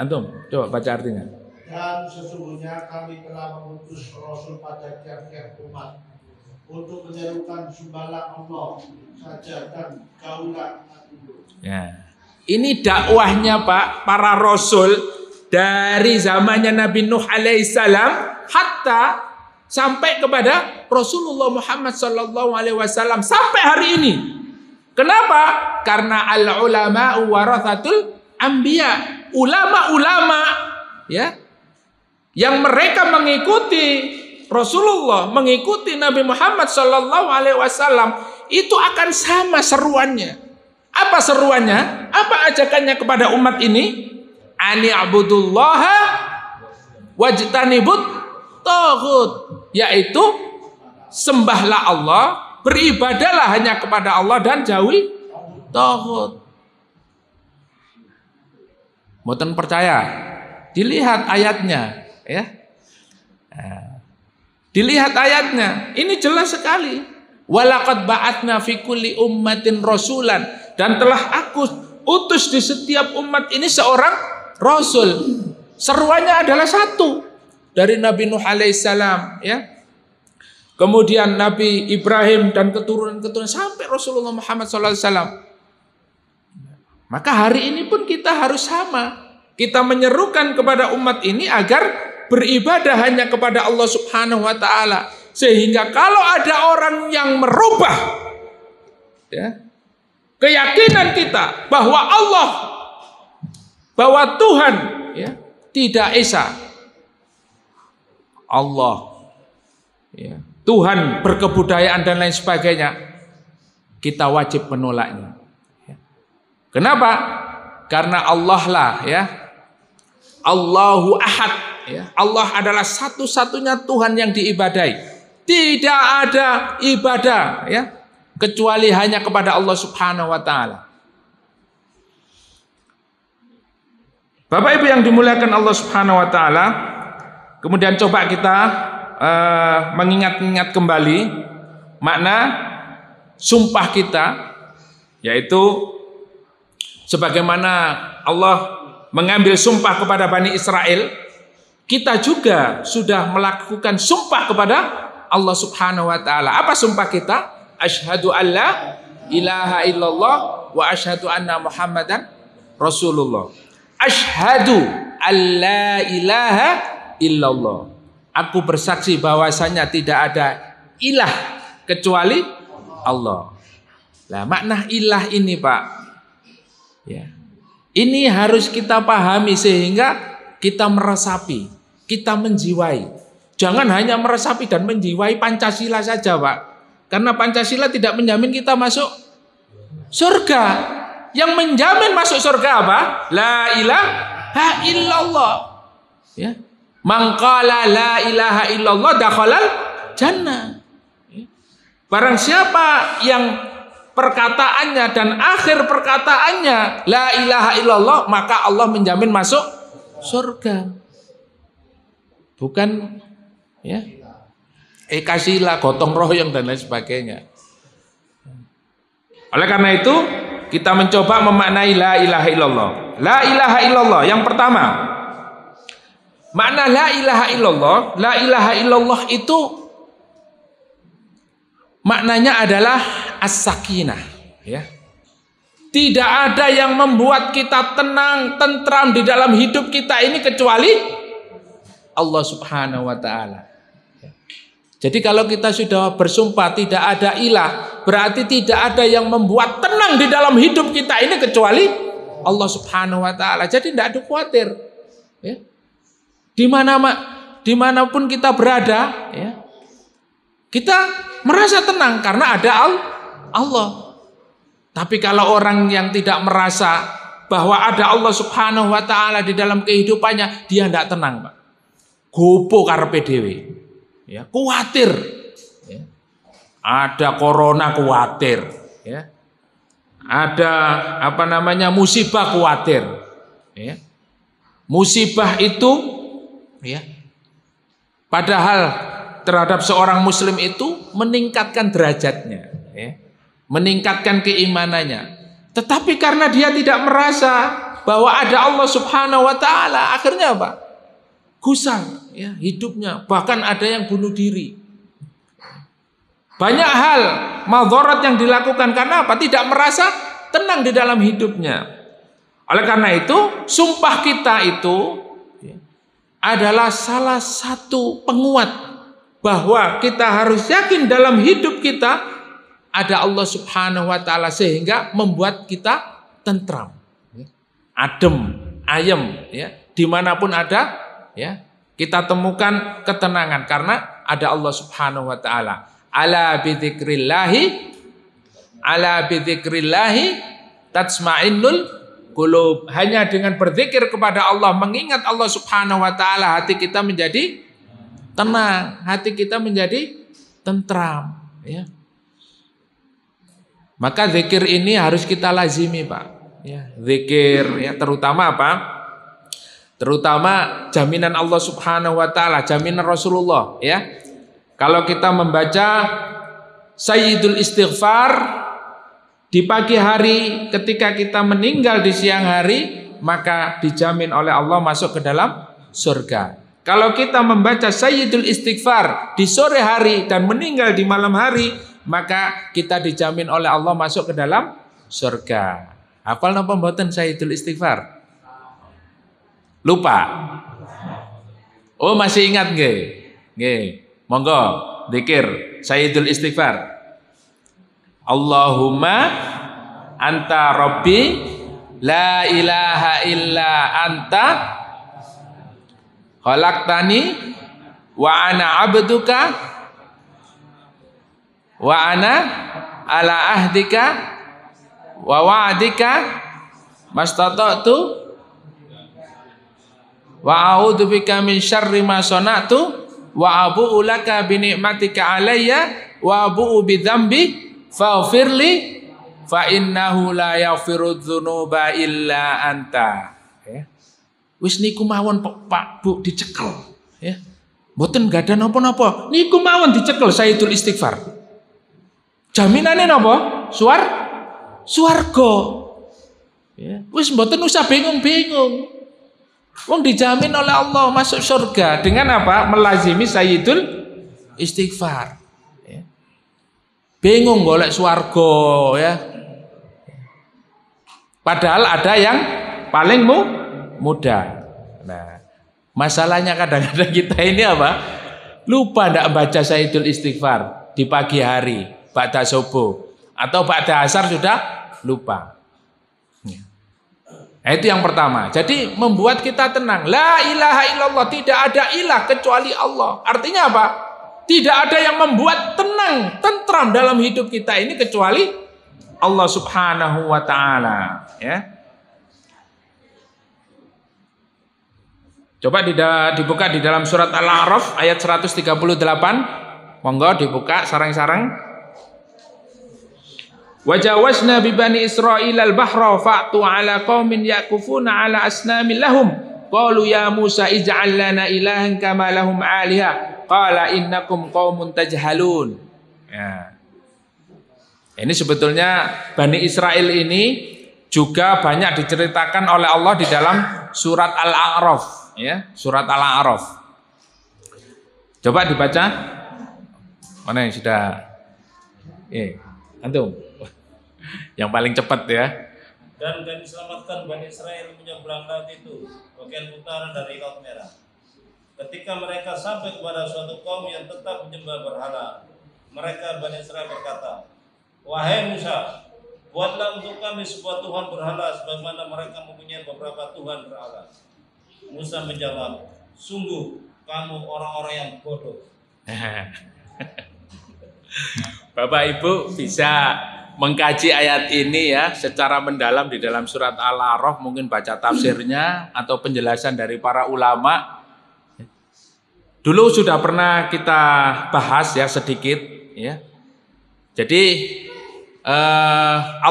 S1: Antum coba baca artinya.
S3: Dan sesungguhnya kami telah mengutus Rasul pada tiap-tiap umat untuk menyerukan sembahlah Allah saja dan gaulah tunduk.
S1: Ya. Ini dakwahnya Pak, para Rasul dari zamannya Nabi Nuh alaihissalam hatta sampai kepada Rasulullah Muhammad sallallahu alaihi wasallam sampai hari ini. Kenapa? Karena al-ulama warathatul anbiya. Ulama-ulama ya yang mereka mengikuti Rasulullah, mengikuti Nabi Muhammad sallallahu alaihi wasallam itu akan sama seruannya. Apa seruannya? Apa ajakannya kepada umat ini? Ani abudullaha wajtanibut taghut, yaitu sembahlah Allah, beribadahlah hanya kepada Allah dan jauhi taghut. Mboten percaya? Dilihat ayatnya. Ya, dilihat ayatnya, ini jelas sekali. Walaqad ba'atsna fi kulli ummatin rasulan, dan telah aku utus di setiap umat ini seorang rasul. Seruannya adalah satu, dari Nabi Nuh alaihissalam, ya. Kemudian Nabi Ibrahim dan keturunan-keturunan sampai Rasulullah Muhammad SAW. Maka hari ini pun kita harus sama. Kita menyerukan kepada umat ini agar beribadah hanya kepada Allah Subhanahu wa taala. Sehingga kalau ada orang yang merubah ya, keyakinan kita bahwa Allah, bahwa Tuhan ya, tidak esa. Allah ya, Tuhan berkebudayaan dan lain sebagainya, kita wajib menolaknya. Ya. Kenapa? Karena Allah lah ya, Allahu Ahad ya. Allah adalah satu-satunya Tuhan yang diibadai. Tidak ada ibadah ya kecuali hanya kepada Allah Subhanahu wa taala. Bapak Ibu yang dimuliakan Allah Subhanahu wa taala, kemudian coba kita mengingat-ingat kembali makna sumpah kita, yaitu sebagaimana Allah mengambil sumpah kepada Bani Israel, kita juga sudah melakukan sumpah kepada Allah Subhanahu wa taala. Apa sumpah kita? Asyhadu alla ilaha illallah wa asyhadu anna Muhammadan Rasulullah. Asyhadu alla ilaha illallah. Aku bersaksi bahwasanya tidak ada ilah kecuali Allah. Nah, makna ilah ini, Pak, ya. Ini harus kita pahami sehingga kita meresapi, kita menjiwai. Jangan hanya meresapi dan menjiwai Pancasila saja, Pak. Karena Pancasila tidak menjamin kita masuk surga. Yang menjamin masuk surga apa? La ilaha illallah. Ya. Man qala la ilaha illallah dakhalal jannah. Ya. Barang siapa yang perkataannya dan akhir perkataannya la ilaha illallah, maka Allah menjamin masuk surga. Bukan ya kasihlah gotong royong dan lain sebagainya. Oleh karena itu kita mencoba memaknai la ilaha illallah. La ilaha illallah yang pertama, makna la ilaha illallah, la ilaha illallah itu maknanya adalah as-sakinah ya. Tidak ada yang membuat kita tenang, tentram di dalam hidup kita ini kecuali Allah Subhanahu wa taala. Jadi kalau kita sudah bersumpah tidak ada ilah, berarti tidak ada yang membuat tenang di dalam hidup kita ini kecuali Allah Subhanahu wa taala. Jadi tidak ada khawatir. Ya. Dimanapun kita berada, ya, kita merasa tenang karena ada Allah. Tapi kalau orang yang tidak merasa bahwa ada Allah Subhanahu wa taala di dalam kehidupannya, dia tidak tenang, Pak. Gopo karepe dhewe. ya, khawatir. Ya. Ada corona khawatir, ya. Ada musibah khawatir. Ya. Musibah itu, ya, padahal terhadap seorang muslim itu meningkatkan derajatnya, ya, meningkatkan keimanannya. Tetapi karena dia tidak merasa bahwa ada Allah Subhanahu wa taala, akhirnya apa? Gusar, ya, hidupnya, bahkan ada yang bunuh diri. Banyak hal madharat yang dilakukan karena apa? Tidak merasa tenang di dalam hidupnya. Oleh karena itu, sumpah kita itu adalah salah satu penguat bahwa kita harus yakin dalam hidup kita ada Allah Subhanahu wa taala, sehingga membuat kita tentram, adem, ayem, ya. Dimanapun ada, ya, kita temukan ketenangan karena ada Allah Subhanahu wa taala. Ala bidzikrillahi tatsma'innul qulub. Hanya dengan berzikir kepada Allah, mengingat Allah Subhanahu wa taala, hati kita menjadi tenang, hati kita menjadi tentram, ya. Maka zikir ini harus kita lazimi, Pak. Ya, zikir, ya, terutama apa? Terutama jaminan Allah Subhanahu wa taala, jaminan Rasulullah, ya. Kalau kita membaca Sayyidul Istighfar di pagi hari ketika kita meninggal di siang hari, maka dijamin oleh Allah masuk ke dalam surga. Kalau kita membaca Sayyidul Istighfar di sore hari dan meninggal di malam hari, maka kita dijamin oleh Allah masuk ke dalam surga. Hafal napa mboten Sayyidul Istighfar? Lupa? Oh, masih ingat nggih? Nggih. Monggo zikir Sayyidul Istighfar. Allahumma anta rabbi la ilaha illa anta khalaqtani wa ana abduka wa ana ala ahdika wa wa'dika mastata'tu wa a'udzu bika min syarri ma sana'tu wa abu'u laka bi ni'matika alayya wa abu'u bi dzambi faghfirli fa innahu la yaghfiru dzunuba illa anta. Ya. Wis niku mawon Pak Bu dicekel, ya. Mboten gadah napa-napa. Niku mawon dicekel Sayyidul Istighfar. Jaminane napa? Swarga. Ya. Wis mboten usah bingung-bingung. Wong dijamin oleh Allah masuk surga dengan apa? Melazimi Sayyidul Istighfar. Ya. Bingung golek swarga, ya. Padahal ada yang paling mudah. Nah, masalahnya kadang-kadang kita ini apa? Lupa ndak baca Sayyidul Istighfar di pagi hari, ba'da subuh atau ba'da asar sudah lupa. Nah, itu yang pertama. Jadi membuat kita tenang. La ilaha illallah, tidak ada ilah kecuali Allah. Artinya apa? Tidak ada yang membuat tenang, tentram dalam hidup kita ini kecuali Allah Subhanahu wa taala, ya. Coba dibuka di dalam surat Al-A'raf ayat 138. Monggo dibuka sarang-sarang. Wajawazna bi bani Israil al-bahra fa'tu ala qaumin yakufuna ala asnamin lahum qalu ya Musa ij'al lana ilahan kama lahum aliha qala innakum qaumun tajhalun. Ya. Ini sebetulnya Bani Israel ini juga banyak diceritakan oleh Allah di dalam surat Al-A'raf, ya, surat Al-A'raf. Coba dibaca. Mana yang sudah? Antum. Yang paling cepat, ya.
S2: Dan kami selamatkan Bani Israel menyeberang laut itu, bagian utara dari Laut Merah. Ketika mereka sampai kepada suatu kaum yang tetap menyembah berhala, mereka Bani Israel berkata, wahai Musa, buatlah untuk kami sebuah Tuhan berhala sebagaimana mereka mempunyai beberapa Tuhan berhala. Musa menjawab, sungguh kamu orang-orang yang bodoh.
S1: Bapak Ibu bisa mengkaji ayat ini, ya, secara mendalam di dalam surat Al-A'raf, mungkin baca tafsirnya atau penjelasan dari para ulama. Dulu sudah pernah kita bahas ya sedikit ya. Jadi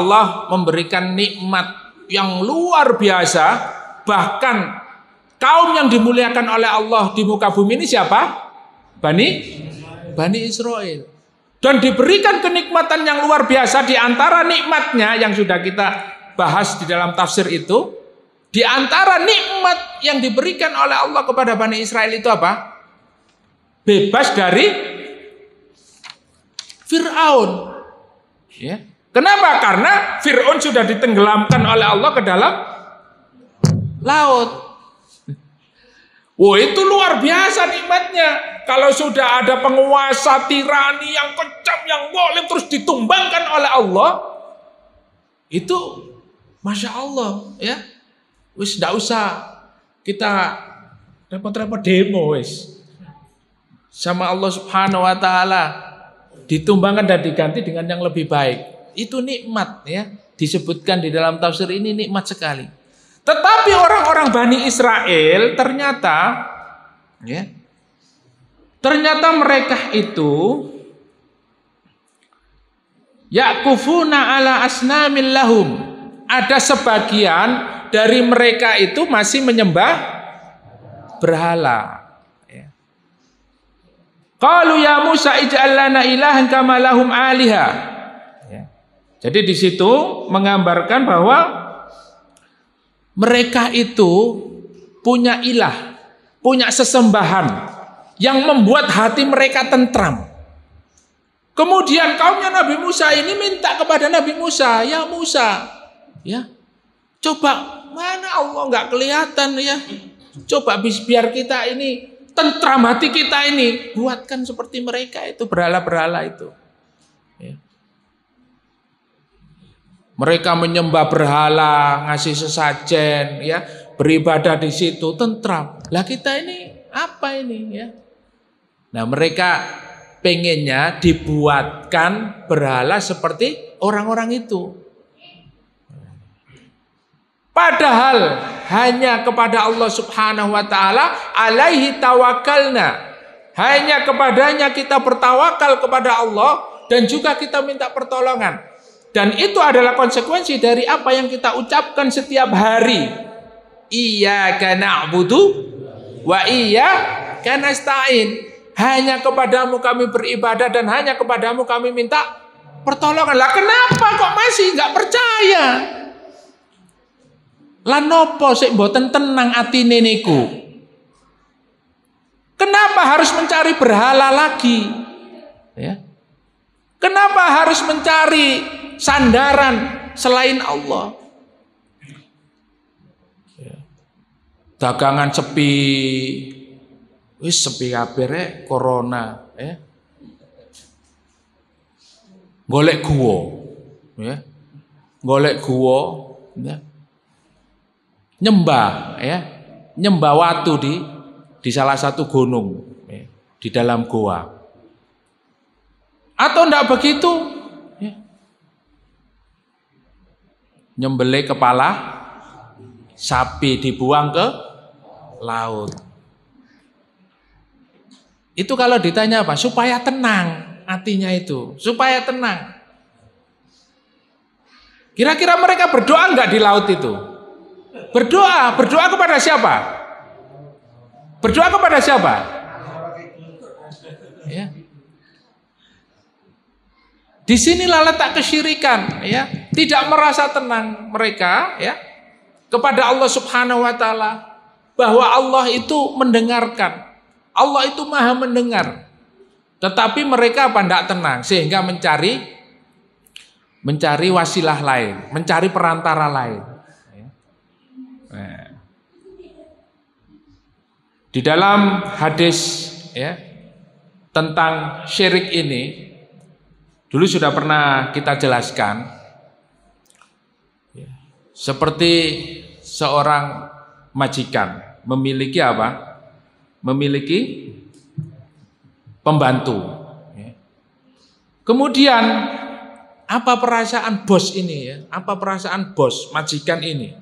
S1: Allah memberikan nikmat yang luar biasa, bahkan kaum yang dimuliakan oleh Allah di muka bumi ini siapa? Bani Israel. Dan diberikan kenikmatan yang luar biasa. Di antara nikmatnya yang sudah kita bahas di dalam tafsir itu, di antara nikmat yang diberikan oleh Allah kepada Bani Israel itu apa? Bebas dari Fir'aun. Ya. Kenapa? Karena Fir'aun sudah ditenggelamkan oleh Allah ke dalam laut. Wah, itu luar biasa nikmatnya. Kalau sudah ada penguasa tirani yang kejam, yang zalim terus ditumbangkan oleh Allah, itu Masya Allah ya. Wis ndak usah kita repot-repot demo wis. Sama Allah Subhanahu wa taala ditumbangkan dan diganti dengan yang lebih baik. Itu nikmat ya. Disebutkan di dalam tafsir ini nikmat sekali. Tetapi orang-orang Bani Israel ternyata mereka itu yakufuna ala asnamil lahum. Ada sebagian dari mereka itu masih menyembah berhala. Qalu ya Musa ij'al lana ilahan kama lahum aliha. Jadi di situ menggambarkan bahwa mereka itu punya ilah, punya sesembahan yang membuat hati mereka tentram. Kemudian kaumnya Nabi Musa ini minta kepada Nabi Musa, ya Musa, ya coba mana Allah nggak kelihatan ya, coba biar kita ini tentram hati kita ini, buatkan seperti mereka itu berhala-berhala itu. Ya. Mereka menyembah berhala, ngasih sesajen, ya, beribadah di situ, tentram. Lah kita ini apa ini, ya? Nah mereka pengennya dibuatkan berhala seperti orang-orang itu. Padahal hanya kepada Allah Subhanahu wa taala alaihi tawakkalna. Hanya kepadanya kita bertawakal kepada Allah dan juga kita minta pertolongan. Dan itu adalah konsekuensi dari apa yang kita ucapkan setiap hari. Iyyaka na'budu wa iyyaka nasta'in. Hanya kepadamu kami beribadah dan hanya kepadamu kami minta pertolongan. Lah kenapa kok masih nggak percaya? Lah nopo sik mboten tenang atine niku? Kenapa harus mencari berhala lagi? Ya. Kenapa harus mencari sandaran selain Allah? Ya. Dagangan sepi, wis sepi kabeh corona, ya. Golek guwa, ya. Golek guwa, ya. Nyembah, ya. Nyembah watu di salah satu gunung, ya. Di dalam goa. Atau enggak begitu, ya. Nyembelih kepala sapi dibuang ke laut. Itu kalau ditanya apa? Supaya tenang hatinya itu, supaya tenang. Kira-kira mereka berdoa enggak di laut itu? Berdoa kepada siapa? Berdoa kepada siapa? Ya. Di sinilah letak kesyirikan, ya. Tidak merasa tenang mereka, ya, kepada Allah Subhanahu wa taala, bahwa Allah itu mendengarkan. Allah itu Maha mendengar. Tetapi mereka apa? Tidak tenang, sehingga mencari wasilah lain, mencari perantara lain. Nah. Di dalam hadis, ya, tentang syirik ini dulu sudah pernah kita jelaskan, ya, seperti seorang majikan memiliki apa? Memiliki pembantu. Ya. Kemudian apa perasaan bos ini, ya? Apa perasaan bos majikan ini?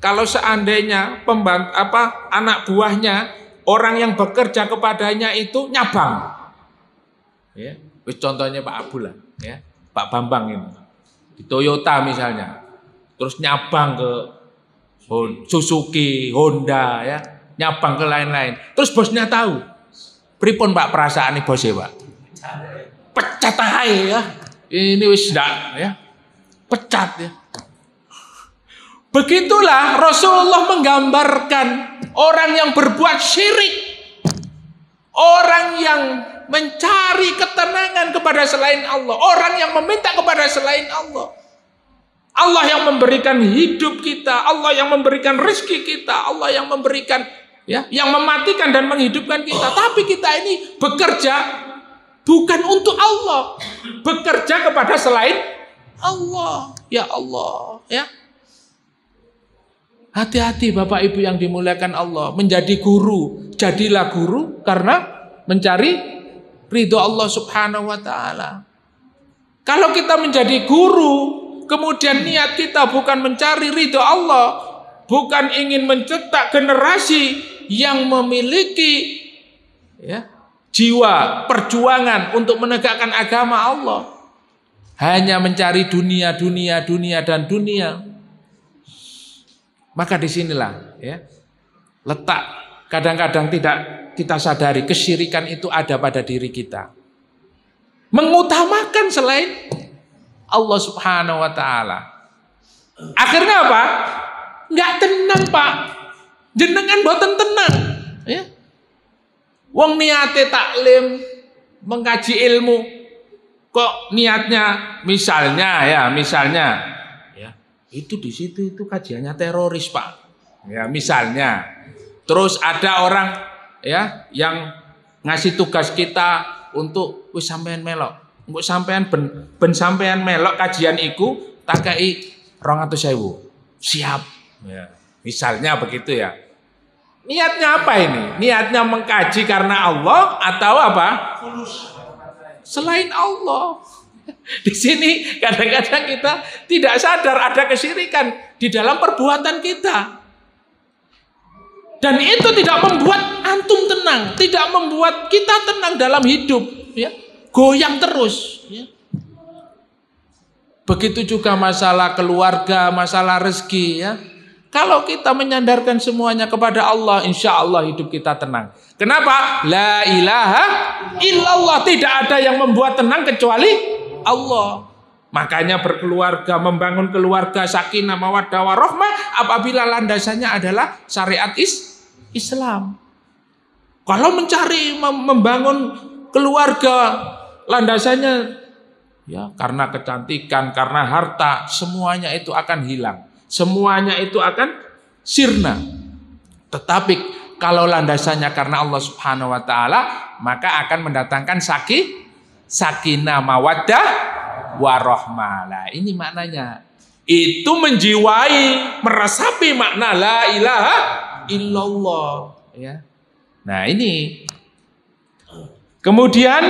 S1: Kalau seandainya anak buahnya orang yang bekerja kepadanya itu nyabang. Ya, contohnya Pak Abdul lah, ya, Pak Bambang ini di Toyota misalnya, terus nyabang ke Suzuki, Honda, ya, nyabang ke lain-lain. Terus bosnya tahu, pripun Pak perasaan nih bosnya Pak? Pecat aja ya, ini wis ndak, ya, pecat ya. Begitulah Rasulullah menggambarkan orang yang berbuat syirik, orang yang mencari ketenangan kepada selain Allah, orang yang meminta kepada selain Allah. Allah yang memberikan hidup kita, Allah yang memberikan rezeki kita, Allah yang memberikan, ya, yang mematikan dan menghidupkan kita. Tapi kita ini bekerja bukan untuk Allah, bekerja kepada selain Allah. Ya Allah, ya. Hati-hati Bapak Ibu yang dimuliakan Allah, menjadi guru, jadilah guru karena mencari ridho Allah Subhanahu wa taala. Kalau kita menjadi guru, kemudian niat kita bukan mencari ridho Allah, bukan ingin mencetak generasi yang memiliki, ya, jiwa perjuangan untuk menegakkan agama Allah, hanya mencari dunia, dan dunia. Maka disinilah, ya, letak kadang-kadang tidak kita sadari kesyirikan itu ada pada diri kita. Mengutamakan selain Allah Subhanahu wa taala. Akhirnya apa? Enggak tenang, Pak. Jenengan mboten tenang, ya. Wong niate taklim, mengkaji ilmu, kok niatnya misalnya, ya, itu di situ itu kajiannya teroris, Pak. Ya, misalnya. Terus ada orang, ya, yang ngasih tugas kita untuk wis sampean melok. Mbok sampean ben sampean melok kajian iku tak kei 200.000. Siap. Ya, misalnya begitu ya. Niatnya apa ini? Niatnya mengkaji karena Allah atau apa? Selain Allah. Di sini kadang-kadang kita tidak sadar ada kesyirikan di dalam perbuatan kita. Dan itu tidak membuat antum tenang, tidak membuat kita tenang dalam hidup, ya. Goyang terus, ya. Begitu juga masalah keluarga, masalah rezeki, ya. Kalau kita menyandarkan semuanya kepada Allah, insya Allah hidup kita tenang. Kenapa? La ilaha illallah, tidak ada yang membuat tenang kecuali Allah. Makanya berkeluarga, membangun keluarga sakinah mawaddah warahmah apabila landasannya adalah syariat Islam. Kalau mencari membangun keluarga landasannya, ya, karena kecantikan, karena harta, semuanya itu akan hilang. Semuanya itu akan sirna. Tetapi kalau landasannya karena Allah Subhanahu wa taala, maka akan mendatangkan sakinah mawaddah warahmah. Nah, ini maknanya. Itu menjiwai, meresapi makna la ilaha illallah, ya. Nah, ini. Kemudian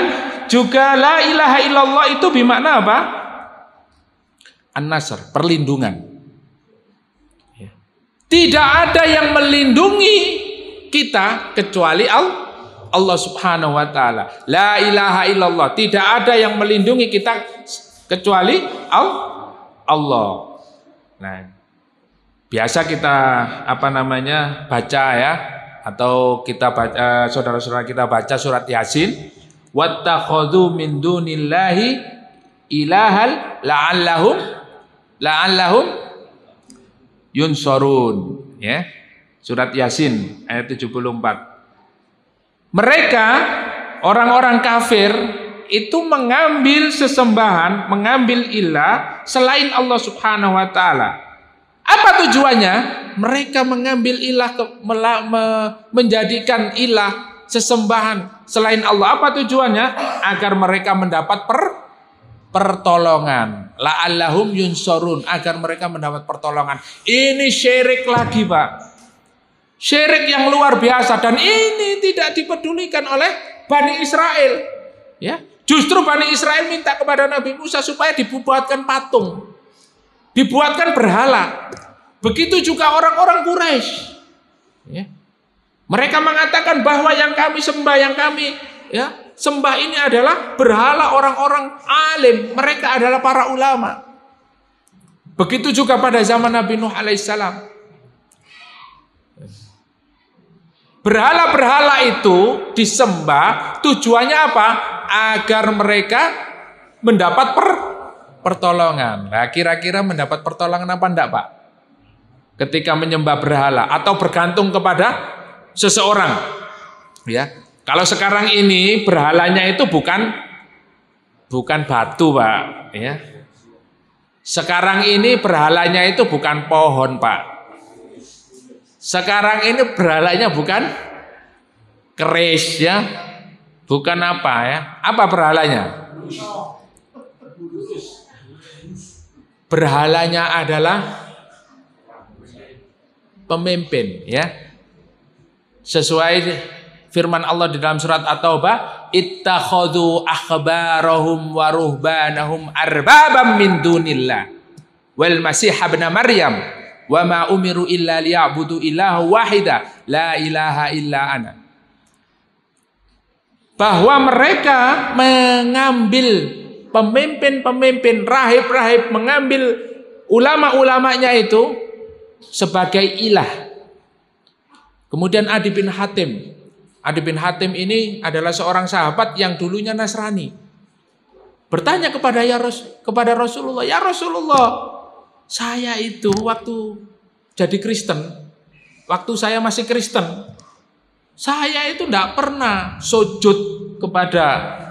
S1: juga la ilaha illallah itu bermakna apa? An-nasr, perlindungan. Ya. Tidak ada yang melindungi kita kecuali Allah Subhanahu wa taala. La ilaha illallah, tidak ada yang melindungi kita kecuali Allah. Nah, biasa kita baca, ya, atau kita baca, saudara-saudara kita baca surat Yasin, wattakhadhu min dunillahi ilahal la'allahum yunsurun, ya. Surat Yasin ayat 74. Mereka orang-orang kafir itu mengambil sesembahan, mengambil ilah selain Allah Subhanahu wa taala. Apa tujuannya? Mereka mengambil ilah, menjadikan ilah sesembahan selain Allah. Apa tujuannya? Agar mereka mendapat pertolongan. La'allahum yunsurun, agar mereka mendapat pertolongan. Ini syirik lagi, Pak. Syirik yang luar biasa, dan ini tidak dipedulikan oleh Bani Israel. Ya, justru Bani Israel minta kepada Nabi Musa supaya dibuatkan patung, dibuatkan berhala. Begitu juga orang-orang Quraisy, ya, Mereka mengatakan bahwa yang kami sembah, yang kami sembah ini adalah berhala orang-orang alim. Mereka adalah para ulama. Begitu juga pada zaman Nabi Nuh alaihissalam. Berhala-berhala itu disembah, tujuannya apa? Agar mereka mendapat pertolongan. Nah, kira-kira mendapat pertolongan apa enggak, Pak? Ketika menyembah berhala atau bergantung kepada seseorang. Ya. Kalau sekarang ini berhalanya itu bukan batu, Pak, ya. Sekarang ini berhalanya itu bukan pohon, Pak. Sekarang ini berhalanya bukan keris, ya. Bukan apa, ya. Apa berhalanya? Berhalanya adalah pemimpin, ya. Sesuai firman Allah di dalam surat At-Taubah, ittakhadhu akhbarahum wa ruhbanahum arbabam min dunillah wal masih ibn Maryam wa ma umiru illa liya'budu ilaha wahida la ilaha illa ana. Bahwa mereka mengambil pemimpin-pemimpin, rahib-rahib, mengambil ulama-ulamanya itu sebagai ilah. Kemudian Adi bin Hatim ini adalah seorang sahabat yang dulunya Nasrani. Bertanya kepada Rasulullah, "Ya Rasulullah, saya itu waktu jadi Kristen, waktu saya masih Kristen, saya itu tidak pernah sujud kepada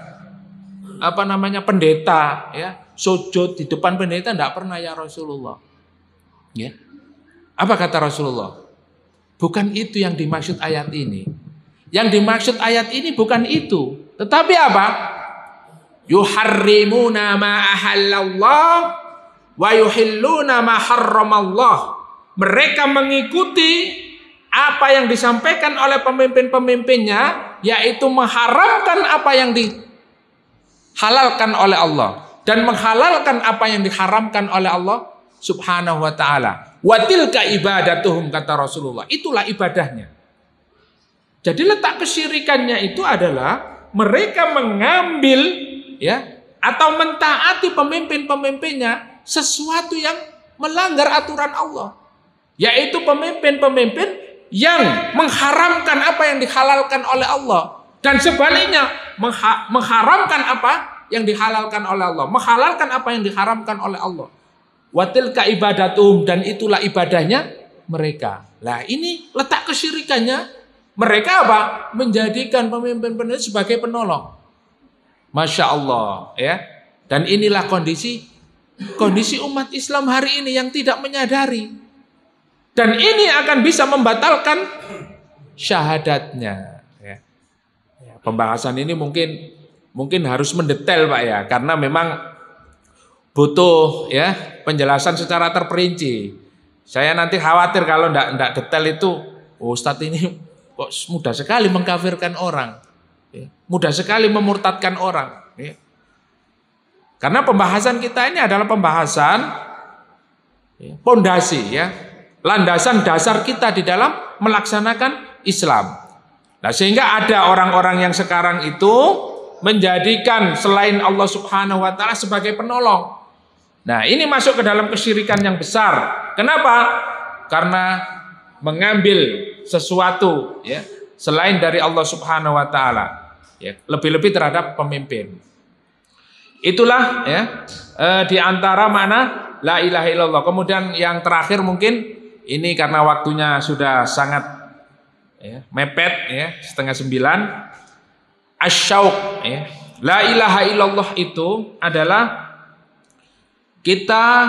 S1: pendeta, ya, sujud di depan pendeta tidak pernah ya Rasulullah." Ya. Apa kata Rasulullah? Bukan itu yang dimaksud ayat ini. Yang dimaksud ayat ini bukan itu. Tetapi apa? Yuharrimuna ma ahallallah wa yuhilluna ma harramallah. Mereka mengikuti apa yang disampaikan oleh pemimpin-pemimpinnya, yaitu mengharamkan apa yang dihalalkan oleh Allah dan menghalalkan apa yang diharamkan oleh Allah Subhanahu wa ta'ala. Watilka ibadatuhum, kata Rasulullah. Itulah ibadahnya. Jadi letak kesyirikannya itu adalah mereka mengambil, ya, atau mentaati pemimpin-pemimpinnya sesuatu yang melanggar aturan Allah. Yaitu pemimpin-pemimpin yang mengharamkan apa yang dihalalkan oleh Allah. Dan sebaliknya mengharamkan apa yang dihalalkan oleh Allah. Menghalalkan apa yang diharamkan oleh Allah. Watilka ibadatum, dan itulah ibadahnya mereka. Nah, ini letak kesyirikannya. Mereka apa? Menjadikan pemimpin-pemimpin sebagai penolong. Masya Allah, ya. Dan inilah kondisi umat Islam hari ini yang tidak menyadari. Dan ini akan bisa membatalkan syahadatnya. Ya. Pembahasan ini mungkin harus mendetail, Pak, ya, karena memang butuh, ya, penjelasan secara terperinci. Saya nanti khawatir kalau enggak detail itu, Ustadz ini kok mudah sekali mengkafirkan orang, ya, mudah sekali memurtadkan orang, ya. Karena pembahasan kita ini adalah pembahasan pondasi, ya, landasan dasar kita di dalam melaksanakan Islam. Nah, sehingga ada orang-orang yang sekarang itu menjadikan selain Allah Subhanahu wa ta'ala sebagai penolong. Nah, ini masuk ke dalam kesyirikan yang besar. Kenapa? Karena mengambil sesuatu, ya, selain dari Allah Subhanahu wa ta'ala, ya, lebih-lebih terhadap pemimpin. Itulah, ya, di antara makna la ilaha illallah. Kemudian yang terakhir mungkin ini karena waktunya sudah sangat, ya, mepet, ya, 8:30. Asyauq, ya. La ilaha illallah itu adalah kita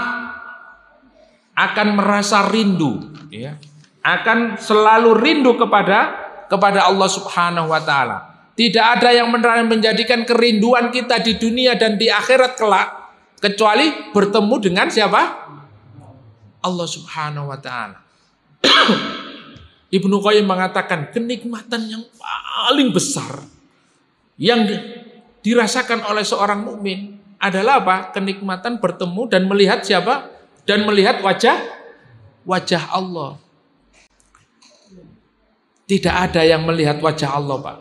S1: akan merasa rindu, ya, akan selalu rindu kepada Allah Subhanahu wa ta'ala. Tidak ada yang menjadikan kerinduan kita di dunia dan di akhirat kelak kecuali bertemu dengan siapa? Allah Subhanahu wa ta'ala. Ibnu Qayyim mengatakan kenikmatan yang paling besar yang dirasakan oleh seorang mukmin adalah apa? Kenikmatan bertemu dan melihat siapa? Dan melihat wajah Allah. Tidak ada yang melihat wajah Allah, Pak.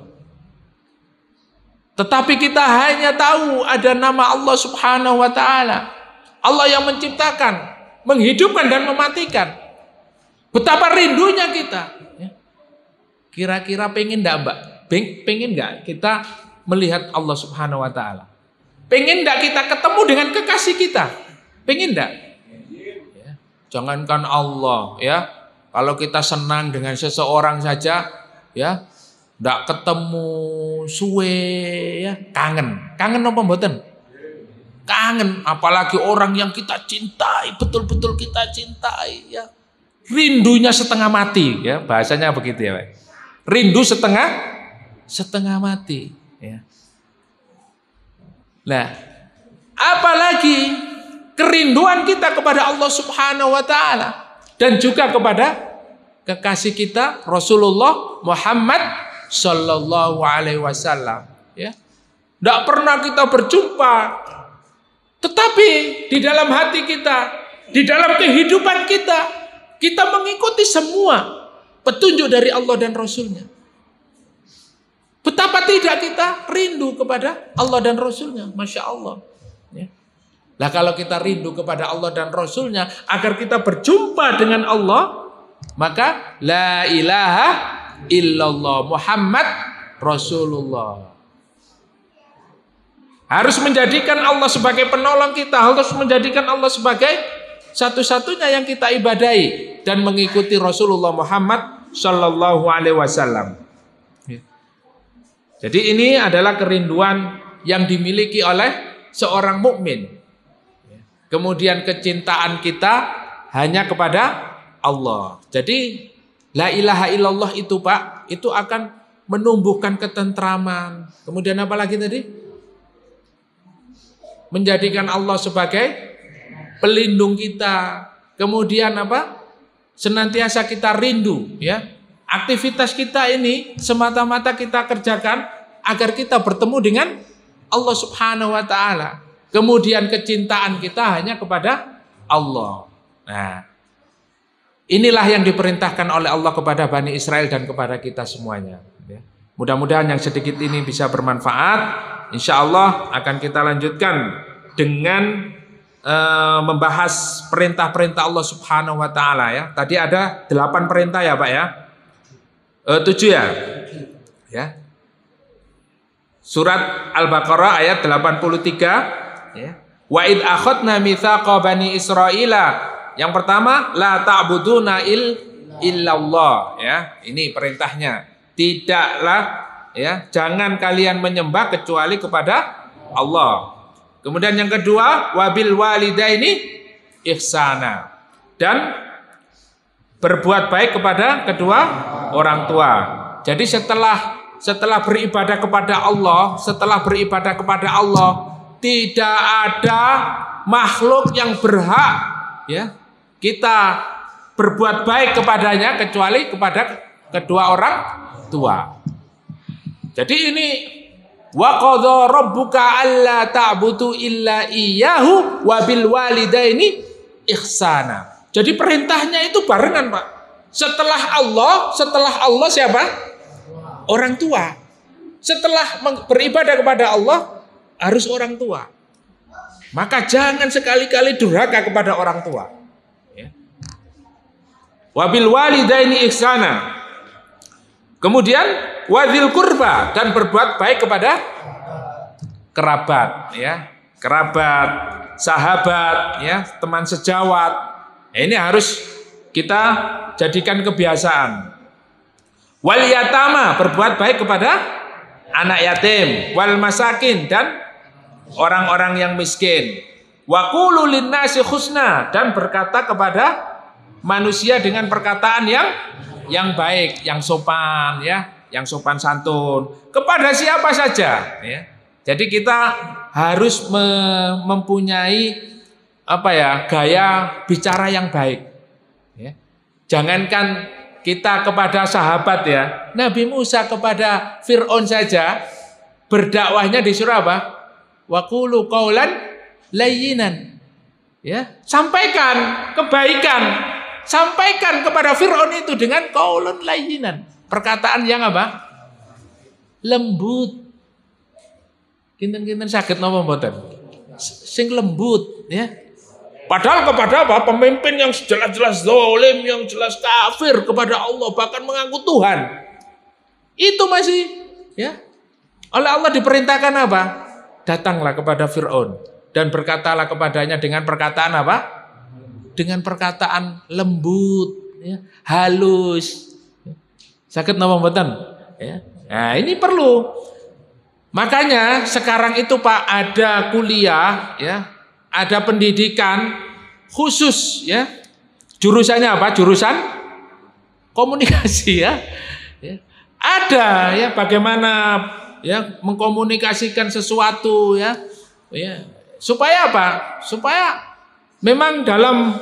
S1: Tetapi kita hanya tahu ada nama Allah Subhanahu wa ta'ala. Allah yang menciptakan, menghidupkan dan mematikan. Betapa rindunya kita. Kira-kira pengen enggak, Mbak? Pengen enggak kita melihat Allah Subhanahu wa ta'ala? Pengen enggak kita ketemu dengan kekasih kita? Pengen enggak? Ya. Jangankan Allah, ya. Kalau kita senang dengan seseorang saja, ya, enggak ketemu suwe, ya, kangen. Kangen apa mboten? Kangen, apalagi orang yang kita cintai, betul-betul kita cintai, ya. Rindunya setengah mati, ya, bahasanya begitu ya, Pak. Rindu setengah mati, ya. Nah, apalagi kerinduan kita kepada Allah Subhanahu wa ta'ala dan juga kepada kekasih kita Rasulullah Muhammad sallallahu alaihi wasallam, ya. Tidak pernah kita berjumpa, tetapi di dalam hati kita, di dalam kehidupan kita mengikuti semua petunjuk dari Allah dan Rasulnya. Betapa tidak kita rindu kepada Allah dan Rasulnya, Masya Allah, ya. Nah, kalau kita rindu kepada Allah dan Rasulnya agar kita berjumpa dengan Allah, maka la ilaha illallah Muhammad Rasulullah. Harus menjadikan Allah sebagai penolong kita, harus menjadikan Allah sebagai satu-satunya yang kita ibadahi dan mengikuti Rasulullah Muhammad sallallahu alaihi wasallam. Jadi ini adalah kerinduan yang dimiliki oleh seorang mukmin. Kemudian kecintaan kita hanya kepada Allah. Jadi la ilaha illallah itu, Pak, itu akan menumbuhkan ketentraman. Kemudian apa lagi tadi? Menjadikan Allah sebagai pelindung kita. Kemudian apa? Senantiasa kita rindu, ya. Aktivitas kita ini semata-mata kita kerjakan agar kita bertemu dengan Allah Subhanahu wa ta'ala. Kemudian kecintaan kita hanya kepada Allah. Nah, inilah yang diperintahkan oleh Allah kepada Bani Israel dan kepada kita semuanya. Mudah-mudahan yang sedikit ini bisa bermanfaat. Insya Allah akan kita lanjutkan dengan membahas perintah-perintah Allah Subhanahu wa ta'ala, ya. Tadi ada 8 perintah ya, Pak, ya. 7 ya. Ya. Surat Al-Baqarah ayat 83, ya. Wa id akhadna mitsaqa bani Israila. Yang pertama, la ta'buduna illallah, ya. Ini perintahnya. Tidaklah, ya, jangan kalian menyembah kecuali kepada Allah. Kemudian yang kedua, wabil walidaini ihsana, dan berbuat baik kepada kedua orang tua. Jadi setelah beribadah kepada Allah, tidak ada makhluk yang berhak, ya, kita berbuat baik kepadanya kecuali kepada kedua orang tua. Jadi ini wa qadha rabbuka alla ta'budu illa iyyahu wa bil walidaini ihsana. Jadi perintahnya itu barengan, Pak. Setelah Allah siapa? Orang tua. Setelah beribadah kepada Allah harus orang tua. Maka jangan sekali-kali durhaka kepada orang tua. Ya. Wa bil walidaini ihsana. Kemudian wadzil qurba, dan berbuat baik kepada kerabat, ya. Kerabat, sahabat, ya, teman sejawat. Ini harus kita jadikan kebiasaan. Wal yatama, berbuat baik kepada anak yatim, wal masakin, dan orang-orang yang miskin. Wa qulu linnasi husna, dan berkata kepada manusia dengan perkataan yang baik, yang sopan, ya, yang sopan santun kepada siapa saja, ya. Jadi kita harus mempunyai gaya bicara yang baik, ya. Jangankan kita kepada sahabat, ya, Nabi Musa kepada Fir'aun saja berdakwahnya disuruh apa? Wa qulu qaulan layyinan, ya, sampaikan kebaikan. Sampaikan kepada Fir'aun itu dengan qaulun layyinan, Perkataan yang apa? Lembut. Kinten-kinten saged napa mboten? Sing lembut ya. Padahal kepada apa? Pemimpin yang jelas-jelas zalim, yang jelas kafir kepada Allah, bahkan mengaku Tuhan. Itu masih ya. Oleh Allah diperintahkan apa? Datanglah kepada Fir'aun dan berkatalah kepadanya dengan perkataan apa? Dengan perkataan lembut, ya, halus. Saged napa mboten? Ya. Nah, ini perlu. Makanya sekarang itu Pak ada kuliah ya, ada pendidikan khusus ya. Jurusannya apa? Jurusan komunikasi ya. Ada ya bagaimana ya mengkomunikasikan sesuatu ya. Supaya apa? Supaya memang dalam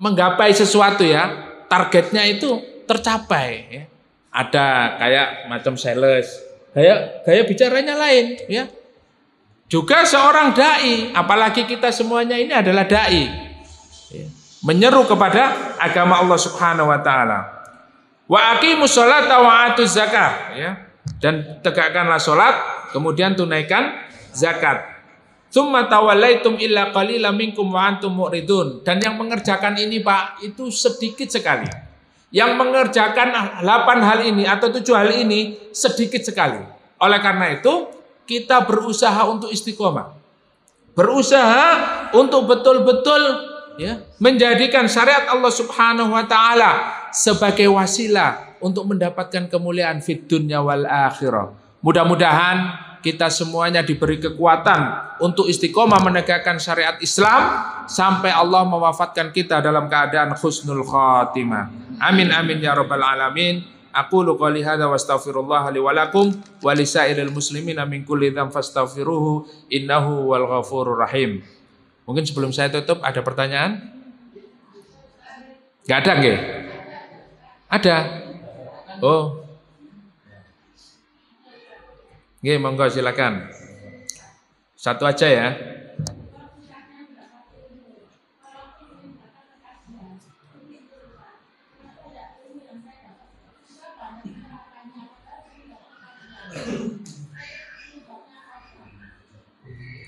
S1: menggapai sesuatu ya, targetnya itu tercapai ya. Ada kayak macam sales. Gaya bicaranya lain ya. Juga seorang dai, apalagi kita semuanya ini adalah dai. Ya. Menyeru kepada agama Allah Subhanahu wa taala. Wa aqimus sholata wa atuz zakah ya. Dan tegakkanlah salat, kemudian tunaikan zakat. Tsumma tawallaitum illa qalilan minkum wa antum mu'ridun. Dan yang mengerjakan ini Pak, itu sedikit sekali. Yang mengerjakan 8 hal ini atau 7 hal ini sedikit sekali. Oleh karena itu, kita berusaha untuk istiqomah. Berusaha untuk betul-betul ya, menjadikan syariat Allah Subhanahu wa taala sebagai wasilah untuk mendapatkan kemuliaan fid dunya wal akhirah. Mudah-mudahan kita semuanya diberi kekuatan untuk istiqomah menegakkan syariat Islam sampai Allah mewafatkan kita dalam keadaan husnul khatimah. Amin amin ya rabbal alamin. Aqulu qouli hadza wa astaghfirullah li wa lakum wa lisairil muslimina min kulli dzam fastaghfiruhu innahu wal ghafurur rahim. Mungkin sebelum saya tutup ada pertanyaan? Enggak ada nggih? Ada. Oh. Nggih, monggo silakan. Satu aja ya.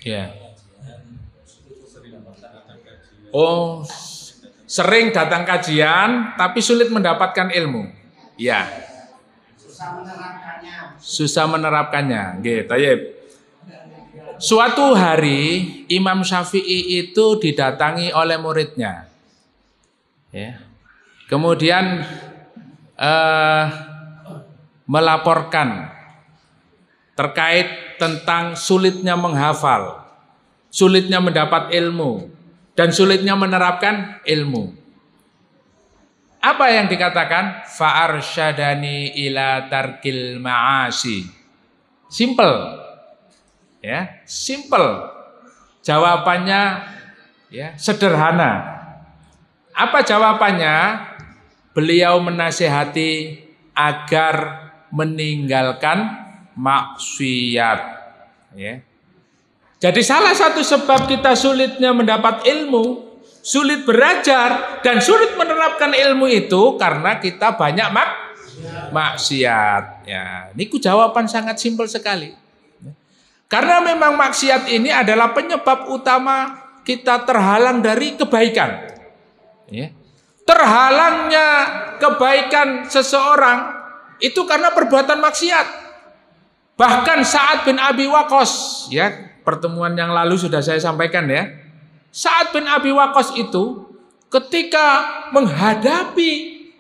S1: Ya. Oh, sering datang kajian tapi sulit mendapatkan ilmu. Ya. Susah menerapkannya. Nggih, thayyib. Suatu hari Imam Syafi'i itu didatangi oleh muridnya. Ya. Kemudian melaporkan terkait tentang sulitnya menghafal, sulitnya mendapat ilmu, dan sulitnya menerapkan ilmu. Apa yang dikatakan? Fa'arsyadani ila tarkil ma'asi. Simple. Ya, simple. Jawabannya ya, sederhana. Apa jawabannya? Beliau menasihati agar meninggalkan maksiat. Ya. Jadi salah satu sebab kita sulitnya mendapat ilmu, sulit belajar dan sulit menerapkan ilmu itu karena kita banyak maksiat. Ya, niku jawaban sangat simpel sekali. Karena memang maksiat ini adalah penyebab utama kita terhalang dari kebaikan. Ya. Terhalangnya kebaikan seseorang itu karena perbuatan maksiat. Bahkan Sa'ad bin Abi Waqqas, ya, pertemuan yang lalu sudah saya sampaikan ya. Sa'ad bin Abi Waqqas itu ketika menghadapi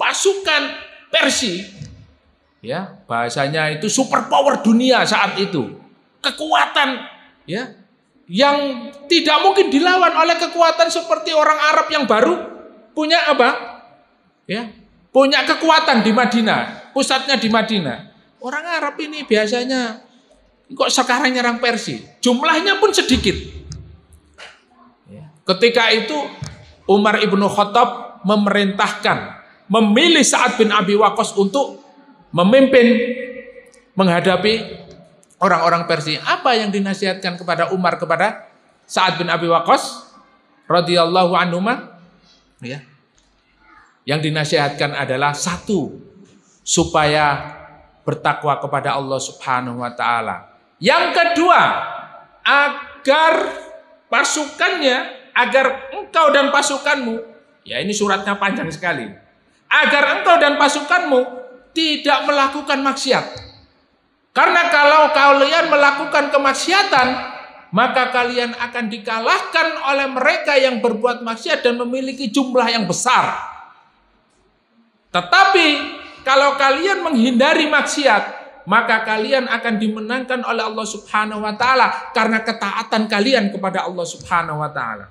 S1: pasukan Persia, ya, bahasanya itu superpower dunia saat itu. Kekuatan ya yang tidak mungkin dilawan oleh kekuatan seperti orang Arab yang baru punya apa? Ya, punya kekuatan di Madinah, pusatnya di Madinah. Orang Arab ini biasanya kok sekarang nyerang Persia, jumlahnya pun sedikit. Ketika itu Umar ibnu Khattab memerintahkan, memilih Sa'ad bin Abi Waqqas untuk memimpin menghadapi orang-orang Persia. Apa yang dinasihatkan kepada Umar kepada Sa'ad bin Abi Waqqas radhiyallahu anhuma? Ya. Yang dinasihatkan adalah satu, supaya bertakwa kepada Allah Subhanahu wa taala. Yang kedua, agar pasukannya, agar engkau dan pasukanmu, ya ini suratnya panjang sekali, agar engkau dan pasukanmu tidak melakukan maksiat. Karena kalau kalian melakukan kemaksiatan, maka kalian akan dikalahkan oleh mereka yang berbuat maksiat dan memiliki jumlah yang besar. Tetapi kalau kalian menghindari maksiat, maka kalian akan dimenangkan oleh Allah Subhanahu wa taala karena ketaatan kalian kepada Allah Subhanahu wa taala.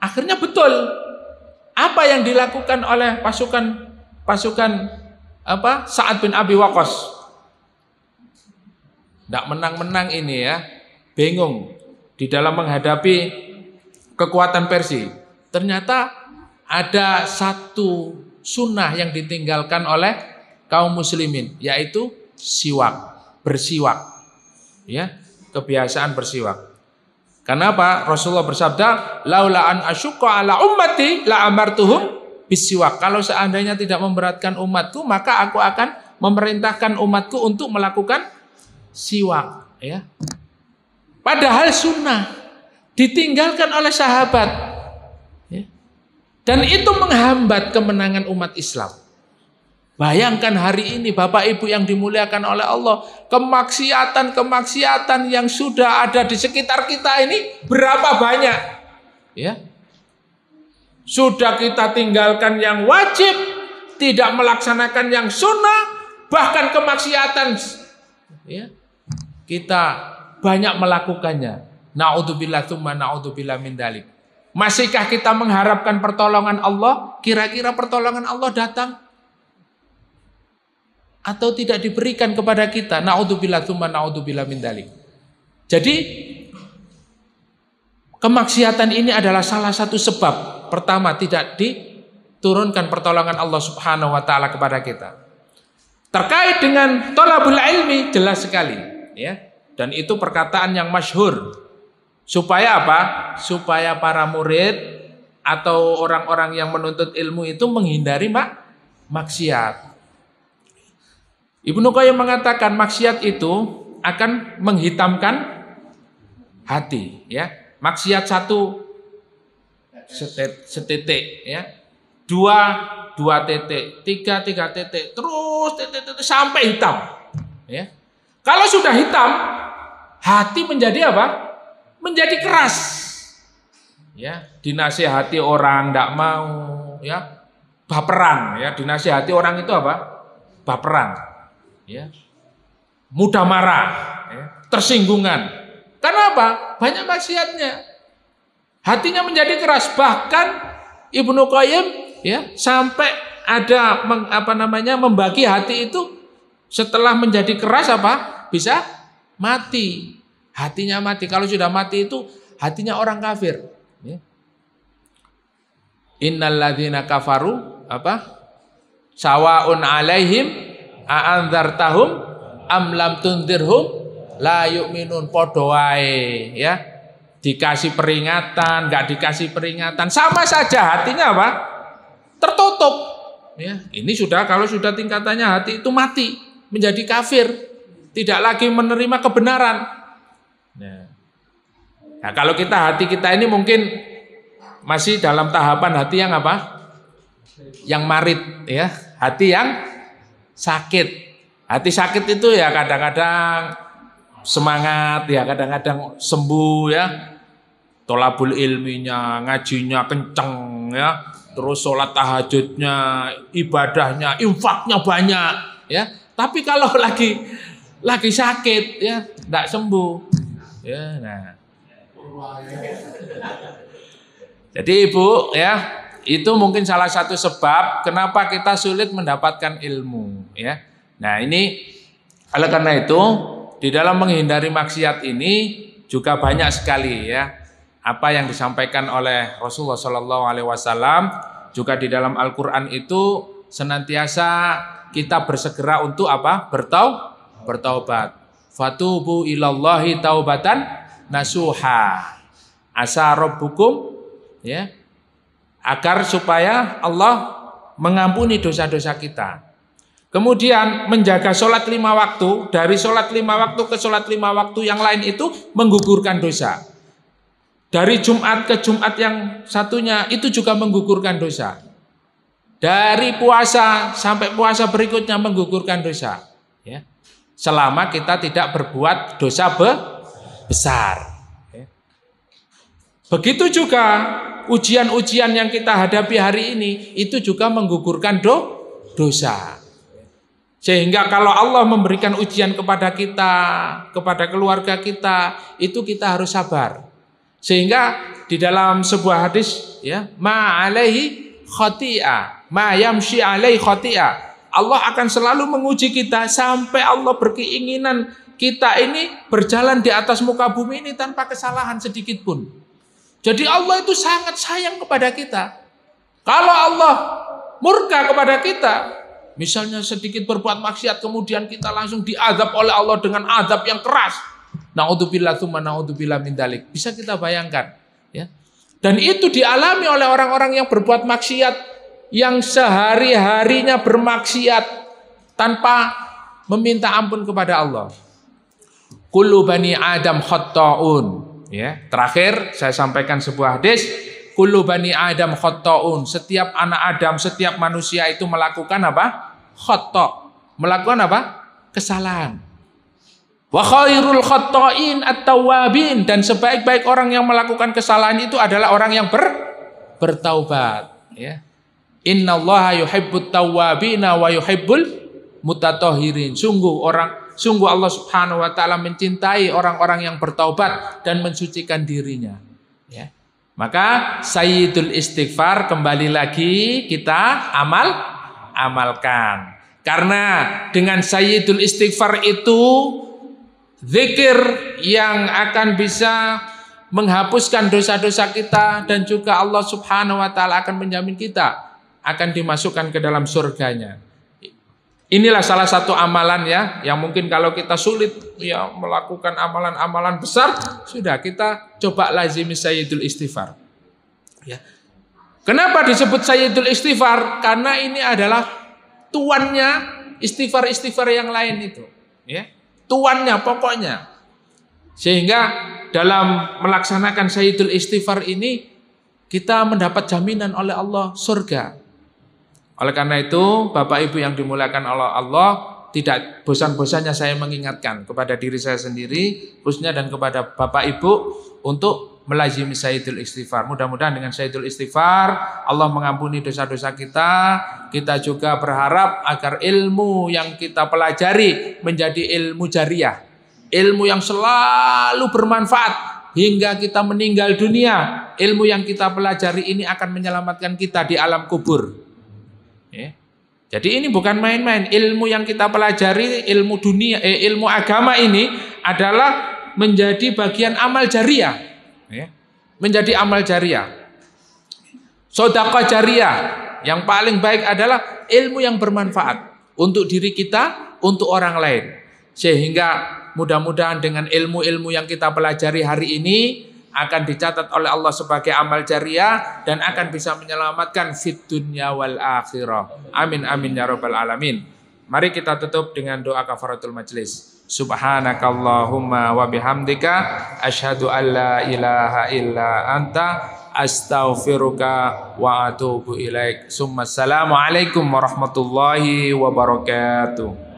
S1: Akhirnya betul apa yang dilakukan oleh pasukan Sa'ad bin Abi Waqqas. Tidak menang-menang ini ya, bingung di dalam menghadapi kekuatan Persia. Ternyata ada satu sunnah yang ditinggalkan oleh kaum muslimin, yaitu bersiwak. Ya, kebiasaan bersiwak. Kenapa? Rasulullah bersabda, "Laula an asyqa ala ummati la amartuhum bisiwak." Kalau seandainya tidak memberatkan umatku, maka aku akan memerintahkan umatku untuk melakukan siwak, ya. Padahal sunnah ditinggalkan oleh sahabat. Dan itu menghambat kemenangan umat Islam. Bayangkan hari ini Bapak Ibu yang dimuliakan oleh Allah, kemaksiatan yang sudah ada di sekitar kita ini berapa banyak? Ya. Sudah kita tinggalkan yang wajib, tidak melaksanakan yang sunnah, bahkan kemaksiatan, ya, kita banyak melakukannya. Na'udzubillah tsumma na'udzubillah min dzalik. Masihkah kita mengharapkan pertolongan Allah? Kira-kira pertolongan Allah datang atau tidak diberikan kepada kita? Na'udzubillah tsumma na'udzubillah min dzalik. Jadi kemaksiatan ini adalah salah satu sebab pertama tidak diturunkan pertolongan Allah Subhanahu wa taala kepada kita. Terkait dengan thalabul ilmi jelas sekali, ya. Dan itu perkataan yang masyhur. Supaya apa? Supaya para murid atau orang-orang yang menuntut ilmu itu menghindari maksiat. Ibnu Qayyim mengatakan maksiat itu akan menghitamkan hati, ya. Maksiat satu setitik, ya. Dua titik, tiga titik, terus titik sampai hitam, ya. Kalau sudah hitam, hati menjadi apa? Menjadi keras, ya. Dinasihati orang tidak mau, ya, baperan, ya. Dinasihati orang itu apa? Baperan, ya. Mudah marah, ya. Tersinggungan. Kenapa? Banyak maksiatnya. Hatinya menjadi keras. Bahkan Ibnu Qayyim, ya, sampai ada membagi hati itu setelah menjadi keras apa? Bisa mati. Hatinya mati. Kalau sudah mati itu hatinya orang kafir. Innal ladzina kafaru sawa'un alaihim a'andzartahum am lam tunzirhum la yu'minun. Padha wae, ya. Dikasih peringatan, enggak dikasih peringatan, sama saja hatinya apa? Tertutup. Ya, ini kalau sudah tingkatannya hati itu mati, menjadi kafir, tidak lagi menerima kebenaran. Nah, kalau hati kita ini mungkin masih dalam tahapan hati yang apa? Yang marit, ya, hati yang sakit. Hati sakit itu ya kadang-kadang semangat, ya kadang-kadang sembuh, ya. Tholabul ilminya, ngajinya kenceng, ya. Terus sholat tahajudnya, ibadahnya, infaknya banyak, ya. Tapi kalau lagi sakit, ya, tidak sembuh. Ya, nah. Jadi Ibu, ya, itu mungkin salah satu sebab kenapa kita sulit mendapatkan ilmu, ya. Nah, ini oleh karena itu di dalam menghindari maksiat ini juga banyak sekali, ya, apa yang disampaikan oleh Rasulullah SAW. Juga di dalam Al-Quran itu senantiasa kita bersegera untuk apa? Bertaubat. Fatubu ilallahi taubatan nasuha. Asa rabbukum, ya, agar supaya Allah mengampuni dosa-dosa kita. Kemudian menjaga sholat 5 waktu, dari sholat 5 waktu ke sholat 5 waktu yang lain itu menggugurkan dosa. Dari Jumat ke Jumat yang satunya itu juga menggugurkan dosa. Dari puasa sampai puasa berikutnya menggugurkan dosa. Ya. Selama kita tidak berbuat dosa besar. Begitu juga ujian-ujian yang kita hadapi hari ini itu juga menggugurkan dosa. Sehingga kalau Allah memberikan ujian kepada kita, kepada keluarga kita, itu kita harus sabar. Sehingga di dalam sebuah hadis ya, ma alaihi khati'ah, ma yamshi alaihi khati'ah. Allah akan selalu menguji kita sampai Allah berkeinginan kita ini berjalan di atas muka bumi ini tanpa kesalahan sedikit pun. Jadi Allah itu sangat sayang kepada kita. Kalau Allah murka kepada kita, misalnya sedikit berbuat maksiat kemudian kita langsung diazab oleh Allah dengan azab yang keras. Naudzubillah tsumma naudzubillah min dzalik. Bisa kita bayangkan, ya. Dan itu dialami oleh orang-orang yang berbuat maksiat, yang sehari-harinya bermaksiat tanpa meminta ampun kepada Allah. Kullu bani Adam khatta'un. Ya, terakhir saya sampaikan sebuah hadis, kullu bani Adam khatta'un. Setiap anak Adam, setiap manusia itu melakukan apa? Khata'. Melakukan apa? Kesalahan. Wa khairul khatta'in at-tawwabin, dan sebaik-baik orang yang melakukan kesalahan itu adalah orang yang bertaubat, ya. Innallaha yuhibbut tawwabina wa yuhibbul mutatahhirin. Sungguh Allah Subhanahu wa taala mencintai orang-orang yang bertaubat dan mensucikan dirinya, ya. Maka sayyidul istighfar kembali lagi kita amalkan. Karena dengan sayyidul istighfar itu zikir yang akan bisa menghapuskan dosa-dosa kita, dan juga Allah Subhanahu wa taala akan menjamin kita akan dimasukkan ke dalam surganya. Inilah salah satu amalan ya, yang mungkin kalau kita sulit ya melakukan amalan-amalan besar, sudah kita coba lazimi sayyidul istighfar. Ya. Kenapa disebut sayyidul istighfar? Karena ini adalah tuannya istighfar-istighfar yang lain itu. Ya. Tuannya pokoknya. Sehingga dalam melaksanakan sayyidul istighfar ini kita mendapat jaminan oleh Allah surga. Oleh karena itu, Bapak Ibu yang dimuliakan oleh Allah, tidak bosan-bosannya saya mengingatkan kepada diri saya sendiri, khususnya dan kepada Bapak Ibu untuk melazimi sayyidul istighfar. Mudah-mudahan dengan sayyidul istighfar Allah mengampuni dosa-dosa kita. Kita juga berharap agar ilmu yang kita pelajari menjadi ilmu jariyah, ilmu yang selalu bermanfaat hingga kita meninggal dunia. Ilmu yang kita pelajari ini akan menyelamatkan kita di alam kubur. Ya. Jadi ini bukan main-main. Ilmu yang kita pelajari, ilmu dunia, ilmu agama ini adalah menjadi bagian amal jariyah. Ya. Menjadi amal jariyah. Sedekah jariyah yang paling baik adalah ilmu yang bermanfaat untuk diri kita, untuk orang lain. Sehingga mudah-mudahan dengan ilmu-ilmu yang kita pelajari hari ini akan dicatat oleh Allah sebagai amal jariyah dan akan bisa menyelamatkan fid dunya wal akhirah. Amin amin ya rabbal alamin. Mari kita tutup dengan doa kafaratul majlis. Subhanakallahumma wa bihamdika asyhadu an la ilaha illa anta astaghfiruka wa atubu ilaik. Assalamualaikum warahmatullahi wabarakatuh.